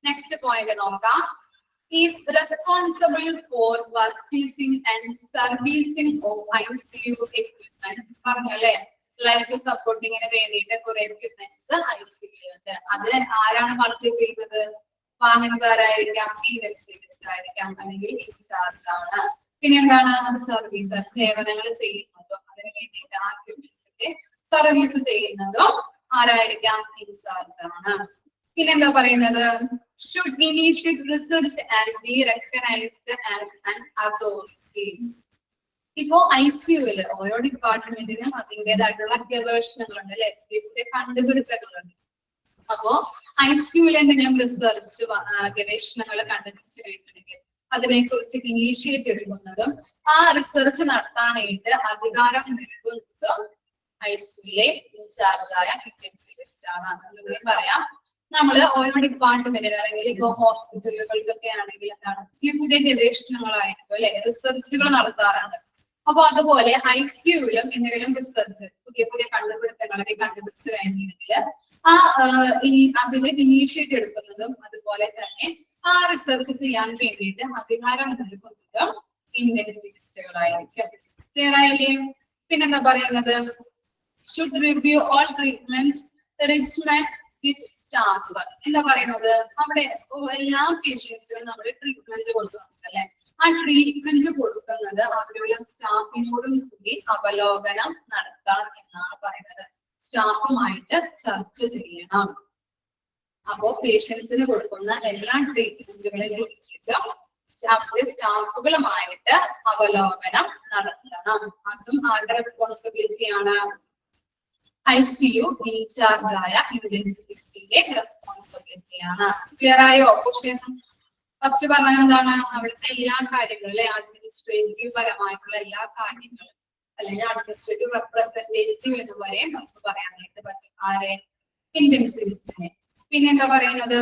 നെക്സ്റ്റ് പോയിന്റ് നോക്കാം. Is responsible for purchasing and servicing of ICU equipments. പറഞ്ഞല്ലേ, ലൈഫ് സപ്പോർട്ടിങ്ങിന് വേണ്ടിയിട്ട് കുറെ എക്യുപ്മെന്റ്സ് ICUവിലുണ്ട്. അത് ആരാണ് പർച്ചേസ് ചെയ്യുന്നത്? വാങ്ങുന്നത് ആരായിരിക്കാം? ഇന്റൻസിവിസ്റ്റ് ആയിരിക്കാം അല്ലെങ്കിൽ ഇൻചാർജ് ആണ്. പിന്നെ എന്താണ്, സർവീസ് സേവനങ്ങൾ ചെയ്യുന്നതും അതിന് വേണ്ടിയിട്ട് ആ എക്യുപ്മെന്റ്സിന്റെ സർവീസ് ചെയ്യുന്നതും ആരായിരിക്കാം? ഇൻചാർജ് ആണ്. പിന്നെന്താ പറയുന്നത്? should initiate research and be recognized as an authority. ഇപ്പോ ICUവില് ഓരോ ഡിപ്പാർട്ട്മെന്റിനും അതിൻ്റെതായിട്ടുള്ള ഗവേഷണങ്ങളുണ്ട് അല്ലെ, കണ്ടുപിടുത്തങ്ങളുണ്ട്. അപ്പോ ICUവിൽ എന്തെങ്കിലും റിസർച്ച് ഗവേഷണങ്ങൾ കണ്ടുപിടിച്ചു കഴിഞ്ഞിട്ടുണ്ടെങ്കിൽ അതിനെക്കുറിച്ച് ഇനീഷ്യേറ്റ് എടുക്കുന്നതും ആ റിസർച്ച് നടത്താനായിട്ട് അധികാരം നൽകുന്നതും ICUവിലെ ഇൻചാർജായ ഇന്റൻസിവിസ്റ്റ് ആണ്. എന്നുകൂടി പറയാം. നമ്മള് ഓരോ ഡിപ്പാർട്ട്മെന്റിൽ അല്ലെങ്കിൽ ഇപ്പൊ ഹോസ്പിറ്റലുകൾക്കൊക്കെ ആണെങ്കിൽ എന്താണ് പുതിയ ഗവേഷണങ്ങളായിരിക്കും അല്ലെ, റിസർച്ചുകൾ നടത്താറുണ്ട്. അപ്പൊ അതുപോലെ ICUവിലും എന്തെങ്കിലും റിസർച്ച് പുതിയ കണ്ടുപിടുത്തങ്ങളൊക്കെ കണ്ടുപിടിച്ചു കഴിഞ്ഞിട്ടുണ്ടെങ്കിൽ അതില് ഇനീഷ്യേറ്റ് എടുക്കുന്നതും അതുപോലെ തന്നെ ആ റിസർച്ച് ചെയ്യാൻ വേണ്ടിയിട്ട് അധികാരം നൽകുന്നതും ഇന്റൻസിവിസ്റ്റുകളായിരിക്കും. ക്ലിയർ ആയില്ലേ? പിന്നെന്താ പറയുന്നത്? should review all treatment regimen with staff. എന്താ പറയുന്നത്, അവിടെ എല്ലാ പേഷ്യൻസിനും നമ്മൾ ട്രീറ്റ്മെന്റ് കൊടുക്കുന്നുണ്ട് അല്ലെ. ആ ട്രീറ്റ്മെന്റ് കൊടുക്കുന്നത് അവിടെയുള്ള സ്റ്റാഫിനോടും കൂടി അവലോകനം നടത്താം എന്നാണ് പറയുന്നത്. സ്റ്റാഫുമായിട്ട് ചർച്ച ചെയ്യണം. അപ്പോ പേഷ്യൻസിന് കൊടുക്കുന്ന എല്ലാ ട്രീറ്റ്മെന്റുകളെ കുറിച്ചിട്ട് സ്റ്റാഫുകളുമായിട്ട് അവലോകനം നടത്തണം. അതും ആരുടെ റെസ്പോൺസിബിലിറ്റിയാണ്? ICU ഇൻചാർജ് ആയ ഇന്റൻസിവിസ്റ്റിന്റെ റെസ്പോൺസിബിലിറ്റിയാണ്. ക്ലിയർ ആയോ? ക്വസ്റ്റ്യൻ ഫസ്റ്റ് പറഞ്ഞത് എന്താണ്? അവിടുത്തെ എല്ലാ കാര്യങ്ങളും അല്ലെ, അഡ്മിനിസ്ട്രേറ്റീവ് പരമായിട്ടുള്ള എല്ലാ കാര്യങ്ങളും അല്ലെങ്കിൽ അഡ്മിനിസ്ട്രേറ്റീവ് റെപ്രസെന്റേറ്റീവ് എന്ന് വരെ നമുക്ക് പറയാനായിട്ട് പറ്റും. ആരെ? ഇന്റൻസിവിസ്റ്റിനെ. പിന്നെ എന്താ പറയുന്നത്,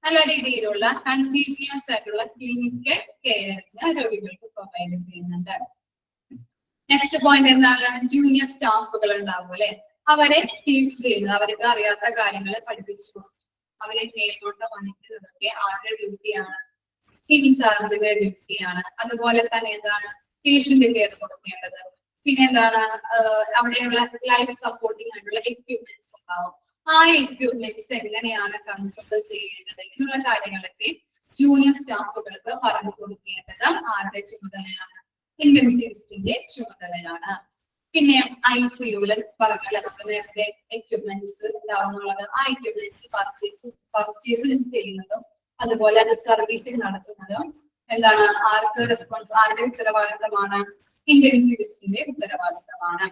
നല്ല രീതിയിലുള്ള കണ്ടിന്യൂസ് ആയിട്ടുള്ള ക്ലിനിക്കൽ കെയറിന് രോഗികൾക്ക് പ്രൊവൈഡ് ചെയ്യുന്നുണ്ട്. നെക്സ്റ്റ് പോയിന്റ് എന്താണ്? ജൂനിയർ സ്റ്റാഫുകൾ ഉണ്ടാവും അല്ലെ, അവരെ ടീച്ച് ചെയ്യുന്നത്, അവർക്ക് അറിയാത്ത കാര്യങ്ങൾ പഠിപ്പിച്ചു കൊടുക്കും, അവരെ മേൽകൊണ്ട് വഹിക്കുന്നതൊക്കെ ആരുടെ ഡ്യൂട്ടിയാണ്? ഇൻചാർജിന്റെ ഡ്യൂട്ടിയാണ്. അതുപോലെ തന്നെ എന്താണ്? പേഷ്യന്റ് കെയർ കൊടുക്കേണ്ടത്. പിന്നെ എന്താണ്? അവിടെയുള്ള ലൈഫ് സപ്പോർട്ടിംഗ് ആയിട്ടുള്ള എക്യുപ്മെന്റ്സ് ഉണ്ടാവും. ആ എക്യുപ്മെന്റ്സ് എങ്ങനെയാണ് കൺട്രോൾ ചെയ്യേണ്ടത് എന്നുള്ള കാര്യങ്ങളൊക്കെ ജൂനിയർ സ്റ്റാഫുകൾക്ക് പറഞ്ഞു കൊടുക്കേണ്ടത് ആരുടെ ചുമതലയാണ്? ഇന്റൻസിവിസ്റ്റിന്റെ ചുമതലയാണ്. പിന്നെ ICUവിൽ പറഞ്ഞാൽ നമുക്ക് നേരത്തെ എക്യുപ്മെന്റ്സ് ഉണ്ടാവുന്നുള്ളത്, ആ എക്യുപ്മെന്റ്സ് പർച്ചേസ് ചെയ്യുന്നതും അതുപോലെ അത് സർവീസിങ് നടത്തുന്നതും എന്താണ്? ആരുടെ ഉത്തരവാദിത്തമാണ്? ഇന്റൻസിവിസ്റ്റിന്റെ ഉത്തരവാദിത്തമാണ്.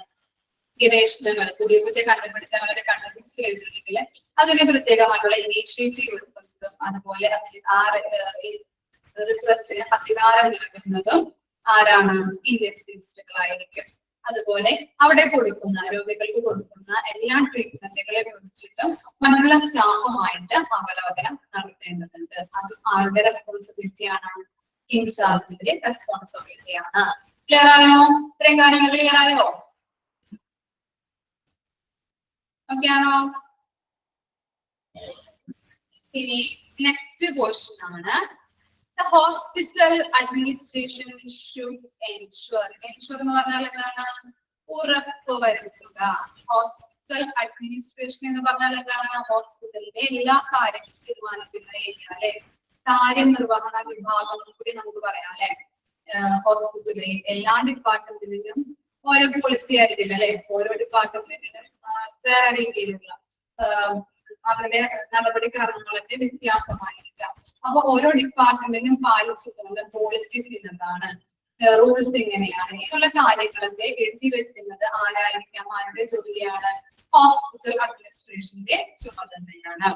ഗവേഷണങ്ങൾ, പുതിയ പുതിയ കണ്ടുപിടുത്തങ്ങളൊക്കെ കണ്ടുപിടിച്ച് കഴിഞ്ഞിട്ടുണ്ടെങ്കിൽ അതിന് പ്രത്യേകമായിട്ടുള്ള ഇനീഷ്യേറ്റീവ് എടുക്കുന്നതും അതുപോലെ അതിന് റിസർച്ചിന് അധികാരം നൽകുന്നതും ആരാണ്? ഇന്റൻസിവിസ്റ്റുകളായിരിക്കും. അതുപോലെ അവിടെ കൊടുക്കുന്ന രോഗികൾക്ക് കൊടുക്കുന്ന എല്ലാ ട്രീറ്റ്മെന്റുകളെ കുറിച്ചിട്ടും മറ്റുള്ള സ്റ്റാഫുമായിട്ട് അവലോകനം നടത്തേണ്ടതുണ്ട്. അത് ആരുടെ റെസ്പോൺസിബിലിറ്റിയാണ്? ഇൻചാർജിന്റെ റെസ്പോൺസിബിലിറ്റിയാണ്. ക്ലിയർ ആയോ? ഇത്രയും കാര്യങ്ങൾ ക്ലിയർ ആയോ? ഓക്കെ ആണോ? ഇനി നെക്സ്റ്റ് ക്വസ്റ്റ്യൻ ആണ്, the hospital administration should ensure. Ensure എന്ന് പറഞ്ഞാൽ എന്താണ്? ഉറപ്പുവരുത്തുക. ഹോസ്പിറ്റൽ അഡ്മിനിസ്ട്രേഷൻ എന്ന് പറഞ്ഞാൽ എന്താണ്? ഹോസ്പിറ്റലിന്റെ എല്ലാ കാര്യങ്ങളും തീരുമാനിക്കുന്ന ഏരിയ അല്ലെ, കാര്യനിർവഹണ വിഭാഗം കൂടി നമുക്ക് പറയാം അല്ലെ. ഹോസ്പിറ്റലിലെ എല്ലാ ഡിപ്പാർട്ട്മെന്റിനും ഓരോ പോളിസി ആയിരിക്കില്ല അല്ലെ, ഓരോ ഡിപ്പാർട്ട്മെന്റിനും വേറെ രീതിയിലുള്ള അവരുടെ നടപടിക്രമങ്ങളൊക്കെ വ്യത്യാസമായിരിക്കാം. അപ്പൊ ഓരോ ഡിപ്പാർട്ട്മെന്റിനും പാലിച്ചു പോകുന്ന പോളിസീസ് എന്താണ്, റൂൾസ് എങ്ങനെയാണ് എന്നുള്ള കാര്യങ്ങളൊക്കെ എഴുതി വെക്കുന്നത് ആരായിരിക്കാം? ആരുടെ ജോലിയാണ്? ഹോസ്പിറ്റൽ അഡ്മിനിസ്ട്രേഷന്റെ ചുമതലയാണ്.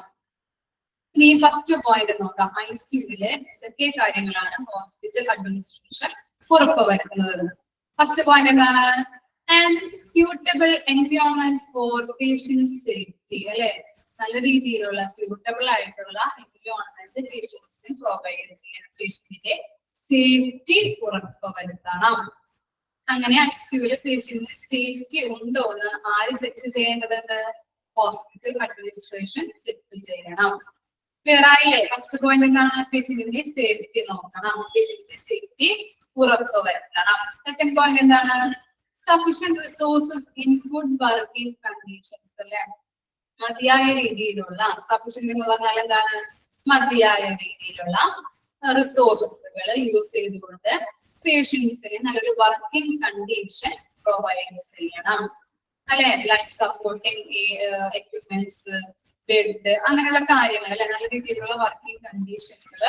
ഇനി ഫസ്റ്റ് പോയിന്റ് നോക്കാം. ICUവിലെ എന്തൊക്കെ കാര്യങ്ങളാണ് ഹോസ്പിറ്റൽ അഡ്മിനിസ്ട്രേഷൻ ഉറപ്പുവരുത്തുന്നത്? ഫസ്റ്റ് പോയിന്റ് എന്താണ്? And suitable environment for patient safety അല്ലെ, നല്ല രീതിയിലുള്ള സ്യൂട്ടബിൾ ആയിട്ടുള്ള എൻവയോൺമെന്റ് പേഷ്യൻസിന് പ്രൊവൈഡ് ചെയ്യണം. പേഷ്യന്റിന്റെ സേഫ്റ്റി ഉറപ്പുവരുത്തണം. അങ്ങനെ ICUവിലെ പേഷ്യന്റിന് സേഫ്റ്റി ഉണ്ടോ എന്ന് ആര് ചെക്ക് ചെയ്യേണ്ടതുണ്ട്? ഹോസ്പിറ്റൽ അഡ്മിനിസ്ട്രേഷൻ ചെക്ക് ചെയ്യണം. ക്ലിയർ ആയില്ലേ? ഫസ്റ്റ് പോയിന്റ് എന്താണ്? പേഷ്യന്റിന്റെ സേഫ്റ്റി നോക്കണം, പേഷ്യന്റിന്റെ സേഫ്റ്റി ഉറപ്പുവരുത്തണം. സെക്കൻഡ് പോയിന്റ് എന്താണ്? Sufficient resources in good working conditions അല്ലെ, മതിയായ രീതിയിലുള്ള, സഫിഷ്യന്റ് എന്ന് പറഞ്ഞാൽ എന്താണ്? മതിയായ രീതിയിലുള്ള റിസോഴ്സസുകൾ യൂസ് ചെയ്തുകൊണ്ട് പേഷ്യൻസിന് നല്ലൊരു വർക്കിംഗ് കണ്ടീഷൻ പ്രൊവൈഡ് ചെയ്യണം അല്ലെ. ലൈഫ് സപ്പോർട്ടിംഗ് എക്യുപ്മെന്റ്സ്, ബെഡ്, അങ്ങനെയുള്ള കാര്യങ്ങൾ അല്ലെ, നല്ല രീതിയിലുള്ള വർക്കിംഗ് കണ്ടീഷനുകൾ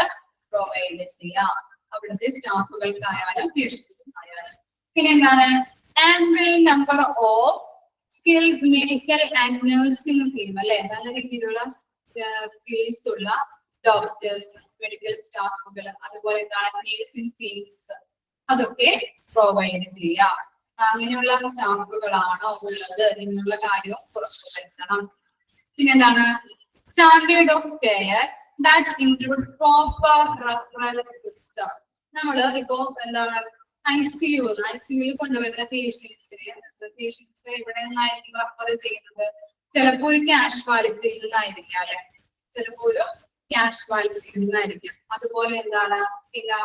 പ്രൊവൈഡ് ചെയ്യാം അവിടുത്തെ സ്റ്റാഫുകൾക്കായാലും പേഷ്യൻസിനായാലും. പിന്നെ എന്താണ്? Ample number of skilled medical and nursing team അല്ലെ, നല്ല രീതിയിലുള്ള സ്കിൽസ് ഉള്ള ഡോക്ടേഴ്സ്, മെഡിക്കൽ സ്റ്റാഫുകൾ, അതുപോലെ എന്താണ് നഴ്സിംഗ് ടീംസ്, അതൊക്കെ പ്രൊവൈഡ് ചെയ്യാം. അങ്ങനെയുള്ള സ്റ്റാഫുകളാണോ ഉള്ളത് എന്നുള്ള കാര്യവും ഉറപ്പുവരുത്തണം. പിന്നെന്താണ്? Standard of care that include proper referral system. നമ്മള് ഇപ്പോ എന്താണ് ICUവിൽ കൊണ്ടുവരുന്ന പേഷ്യൻസിനെ ഇവിടെ നിന്നായിരിക്കും റെഫർ ചെയ്യുന്നത്. ചിലപ്പോൾ ഒരു കാഷ്വാലിറ്റിയിൽ നിന്നായിരിക്കാം അല്ലെ, ചിലപ്പോൾ ഒരു കാഷ്വാലിറ്റിയിൽ നിന്നായിരിക്കും. അതുപോലെ എന്താണ്? പിന്നെ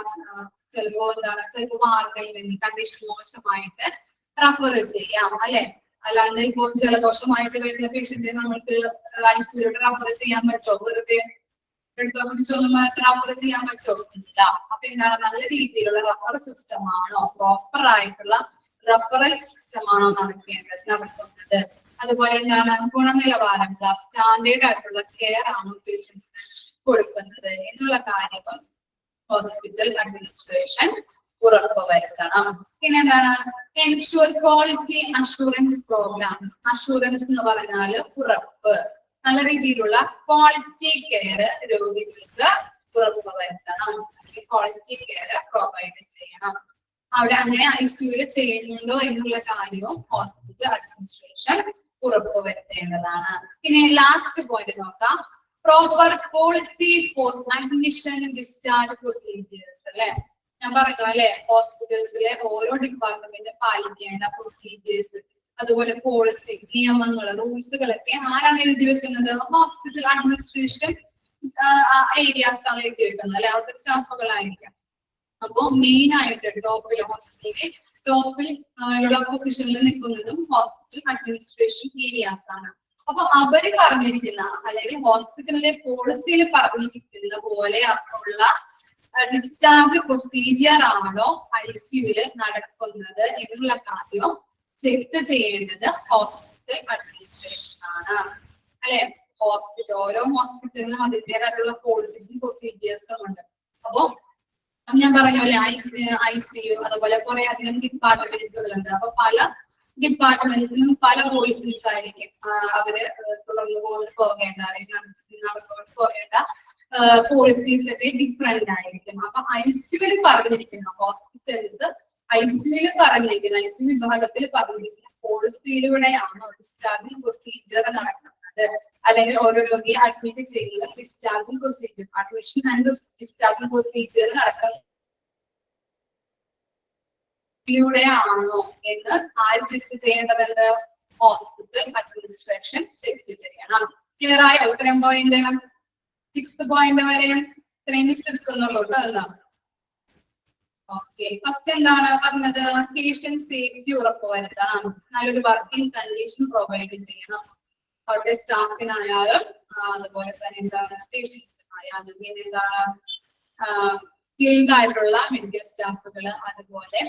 ചിലപ്പോ വാർഡിൽ നിന്ന് കണ്ടീഷൻ മോശമായിട്ട് റെഫർ ചെയ്യാം അല്ലെ. അല്ലാണ്ട് ഇപ്പൊ ജലദോഷമായിട്ട് വരുന്ന പേഷ്യന്റിനെ നമുക്ക് ഐസിയുലോട്ട് റഫർ ചെയ്യാൻ പറ്റുമോ? വെറുതെ എടുത്തോ പിടിച്ചൊന്നും റഫർ ചെയ്യാൻ പറ്റുമോ? ഇല്ല. അപ്പൊ എന്താണ്, നല്ല രീതിയിലുള്ള റഫർ സിസ്റ്റം ആണോ, പ്രോപ്പർ ആയിട്ടുള്ള റഫറൽ സിസ്റ്റം ആണോ നടക്കുന്നത്. അതുപോലെ എന്താണ്, ഗുണനിലവാരമുള്ള സ്റ്റാൻഡേർഡ് ആയിട്ടുള്ള കെയർ ആണോ പേഷ്യൻസിന് കൊടുക്കുന്നത് എന്നുള്ള കാര്യങ്ങൾ ഹോസ്പിറ്റൽ അഡ്മിനിസ്ട്രേഷൻ ഉറപ്പുവരുത്തണം. പിന്നെ എന്താണ്, ensure quality assurance programs. Assurance എന്ന് പറഞ്ഞാൽ ഉറപ്പ്, നല്ല രീതിയിലുള്ള ക്വാളിറ്റി കെയർ രോഗികൾക്ക് ഉറപ്പുവരുത്തണം, ക്വാളിറ്റി കെയർ പ്രൊവൈഡ് ചെയ്യണം. അവിടെ അങ്ങനെ ഐസിയുവിൽ ചെയ്യുന്നുണ്ടോ എന്നുള്ള കാര്യവും ഹോസ്പിറ്റൽ അഡ്മിനിസ്ട്രേഷൻ ഉറപ്പുവരുത്തേണ്ടതാണ്. പിന്നെ ലാസ്റ്റ് പോയിന്റ് നോക്കാം, proper policy for admission discharge procedures. അല്ലെ, ഞാൻ പറഞ്ഞു അല്ലെ, ഹോസ്പിറ്റൽസിലെ ഓരോ ഡിപ്പാർട്ട്മെന്റ് പാലിക്കേണ്ട പ്രൊസീജിയേഴ്സ്, അതുപോലെ പോളിസി, നിയമങ്ങൾ, റൂൾസുകളൊക്കെ ആരാണ് എഴുതി വെക്കുന്നത്? ഹോസ്പിറ്റൽ അഡ്മിനിസ്ട്രേഷൻ ഏരിയാസ് ആണ് എഴുതി വെക്കുന്നത് അല്ലെ, അവിടുത്തെ സ്റ്റാഫുകളായിരിക്കാം. അപ്പൊ മെയിൻ ആയിട്ട് ടോപ്പിൽ, ഹോസ്പിറ്റലിലെ ടോപ്പിൽ ഉള്ള പൊസിഷനിൽ നിൽക്കുന്നതും ഹോസ്പിറ്റൽ അഡ്മിനിസ്ട്രേഷൻ ഏരിയാസ് ആണ്. അപ്പൊ അവര് പറഞ്ഞിരിക്കുന്ന അല്ലെങ്കിൽ ഹോസ്പിറ്റലിലെ പോളിസിയിൽ പറഞ്ഞിരിക്കുന്ന പോലെ ഉള്ള ഡിസ്ചാർജ് പ്രൊസീജിയർ ആണോ ഐസിയുവിൽ നടക്കുന്നത് എന്നുള്ള കാര്യം ചെക്ക് ചെയ്യേണ്ടത് ഹോസ്പിറ്റൽ അഡ്മിനിസ്ട്രേഷൻ ആണ് അല്ലെ. ഓരോ ഹോസ്പിറ്റലിനും അതിൻ്റെതായിട്ടുള്ള പോളിസീസും പ്രൊസീജിയേഴ്സും ഉണ്ട്. അപ്പൊ ഞാൻ പറഞ്ഞ പോലെ ഐസിയു അതുപോലെ കുറെ അധികം ഡിപ്പാർട്ട്മെന്റ്സുകളുണ്ട്. അപ്പൊ പല ഡിപ്പാർട്ട്മെന്റ്സിനും പല പോളിസീസ് ആയിരിക്കും അവര് തുടർന്ന് പോകേണ്ട അല്ലെങ്കിൽ നടന്നുകൊണ്ട് പോകേണ്ട പോളിസീസ് ഒക്കെ ഡിഫറെന്റ് ആയിരിക്കും. അപ്പൊ ഐസിയുവിൽ പറഞ്ഞിരിക്കുന്ന ഹോസ്പിറ്റൽസ് ഐസിയുവിൽ പറഞ്ഞിരിക്കുന്ന ഐസിയു വിഭാഗത്തിൽ പറഞ്ഞിരിക്കുന്ന പോളിസിയിലൂടെയാണോ ഡിസ്ചാർജിങ് പ്രൊസീജിയർ നടക്കുന്നത്, അല്ലെങ്കിൽ ഓരോ രോഗിയെ അഡ്മിറ്റ് ചെയ്യുന്ന discharging procedure, admission and discharging procedure നടക്കുന്നതിലൂടെയാണോ എന്ന് ആര് ചെക്ക് ചെയ്യേണ്ടതുണ്ട്? ഹോസ്പിറ്റൽ അഡ്മിനിസ്ട്രേഷൻ ചെക്ക് ചെയ്യണം. ക്ലിയർ ആയോ? ഇത്രയും പോയിന്റ്, 6th പോയിന്റ് വരെ ഇത്രയും ലിസ്റ്റ് എടുക്കുന്നുള്ളൂ കേട്ടോ. ഓക്കെ, ഫസ്റ്റ് എന്താണ് പറഞ്ഞത്? പേഷ്യന്റ് സേഫ്റ്റി ഉറപ്പുവരുത്തണം, നല്ലൊരു വർക്കിംഗ് കണ്ടീഷൻ പ്രൊവൈഡ് ചെയ്യണം അവരുടെ സ്റ്റാഫിനായാലും അതുപോലെ തന്നെ എന്താണ് പേഷ്യൻസിനായാലും. പിന്നെ എന്താണ്, സ്കിൽഡ് ആയിട്ടുള്ള മെഡിക്കൽ സ്റ്റാഫുകള് അതുപോലെ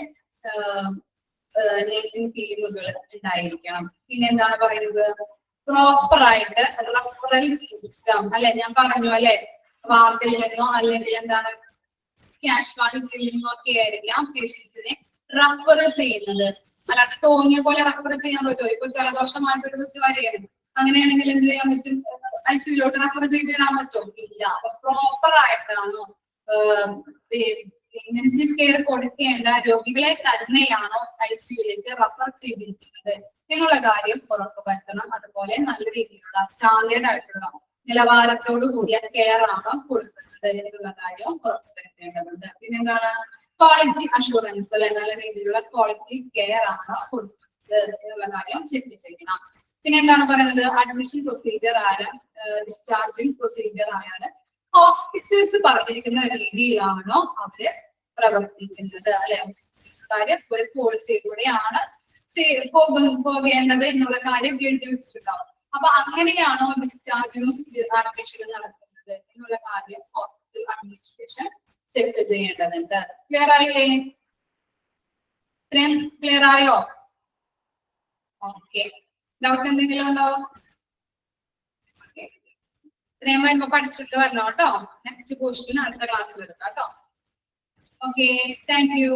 നഴ്സിംഗ് ടീമുകൾ ഉണ്ടായിരിക്കണം. പിന്നെ എന്താണ് പറയുന്നത്? പ്രോപ്പർ ആയിട്ട് റഫറൽ സിസ്റ്റം അല്ലെ, ഞാൻ പറഞ്ഞു അല്ലെ, വാർഡിൽ നിന്നോ അല്ലെങ്കിൽ എന്താണ് കാഷ്വാലിറ്റിയിൽ നിന്നോ ഒക്കെ ആയിരിക്കാം പേഷ്യൻസിനെ റഫർ ചെയ്യുന്നത്. അല്ലാണ്ട് തോന്നിയ പോലെ റഫർ ചെയ്യാൻ പറ്റുമോ? ഇപ്പൊ ജലദോഷമായിട്ട് ഒരു കൊച്ചു വരെയാണ്, അങ്ങനെയാണെങ്കിൽ എന്ത് ചെയ്യാൻ പറ്റും? ഐസിയുലോട്ട് റഫർ ചെയ്തിടാൻ പറ്റുമോ? ഇല്ല. അപ്പൊ പ്രോപ്പർ ആയിട്ടാണോ ഇന്റൻസീവ് കെയർ കൊടുക്കേണ്ട രോഗികളെ തന്നെയാണോ ഐസിയുലേക്ക് റഫർ ചെയ്തിരിക്കുന്നത് എന്നുള്ള കാര്യം ഉറപ്പുവരുത്തണം. അതുപോലെ നല്ല രീതിയിലുള്ള സ്റ്റാൻഡേർഡ് ആയിട്ടുള്ള നിലവാരത്തോടു കൂടിയ കെയർ ആണോ കൊടുക്കുന്നത് എന്നുള്ള കാര്യം ഉറപ്പുവരുത്തേണ്ടതുണ്ട്. പിന്നെന്താണ്, ക്വാളിറ്റി അഷുറൻസ് അല്ലെ, നല്ല രീതിയിലുള്ള ക്വാളിറ്റി കെയർ ആണോ കൊടുക്കുന്നത് എന്നുള്ള കാര്യം ചെക്ക് ചെയ്യണം. പിന്നെ എന്താണ് പറയുന്നത്? അഡ്മിഷൻ പ്രൊസീജിയർ ആയാലും ഡിസ്ചാർജിങ് പ്രൊസീജിയർ ആയാലും ഹോസ്പിറ്റൽസ് പറഞ്ഞിരിക്കുന്ന രീതിയിലാണോ അവര് പ്രവർത്തിക്കുന്നത് അല്ലെ, ഹോസ്പിറ്റൽസുകാര് ഒരു പോളിസിയിലൂടെയാണ് പോകേണ്ടത് എന്നുള്ള കാര്യം എഴുതി വെച്ചിട്ടുണ്ടാവും. അപ്പൊ അങ്ങനെയാണോ ഡിസ്ചാർജിങ്ങും അഡ്മിഷനും നടക്കുന്നത് എന്നുള്ള കാര്യം ഹോസ്പിറ്റൽ അഡ്മിനിസ്ട്രേഷൻ ചെക്ക് ചെയ്യേണ്ടതുണ്ട്. ക്ലിയർ ആയില്ലേ? ഇത്രയും ക്ലിയർ ആയോ? ഓക്കെ, ഡൗട്ട് എന്തെങ്കിലും ഉണ്ടോ? ഇത്രയും വരുമ്പോ പഠിച്ചിട്ട് വരണം കേട്ടോ. നെക്സ്റ്റ് ക്വസ്റ്റ്യൻ അടുത്ത ക്ലാസ്സിൽ എടുക്കാം കേട്ടോ. Okay, thank you.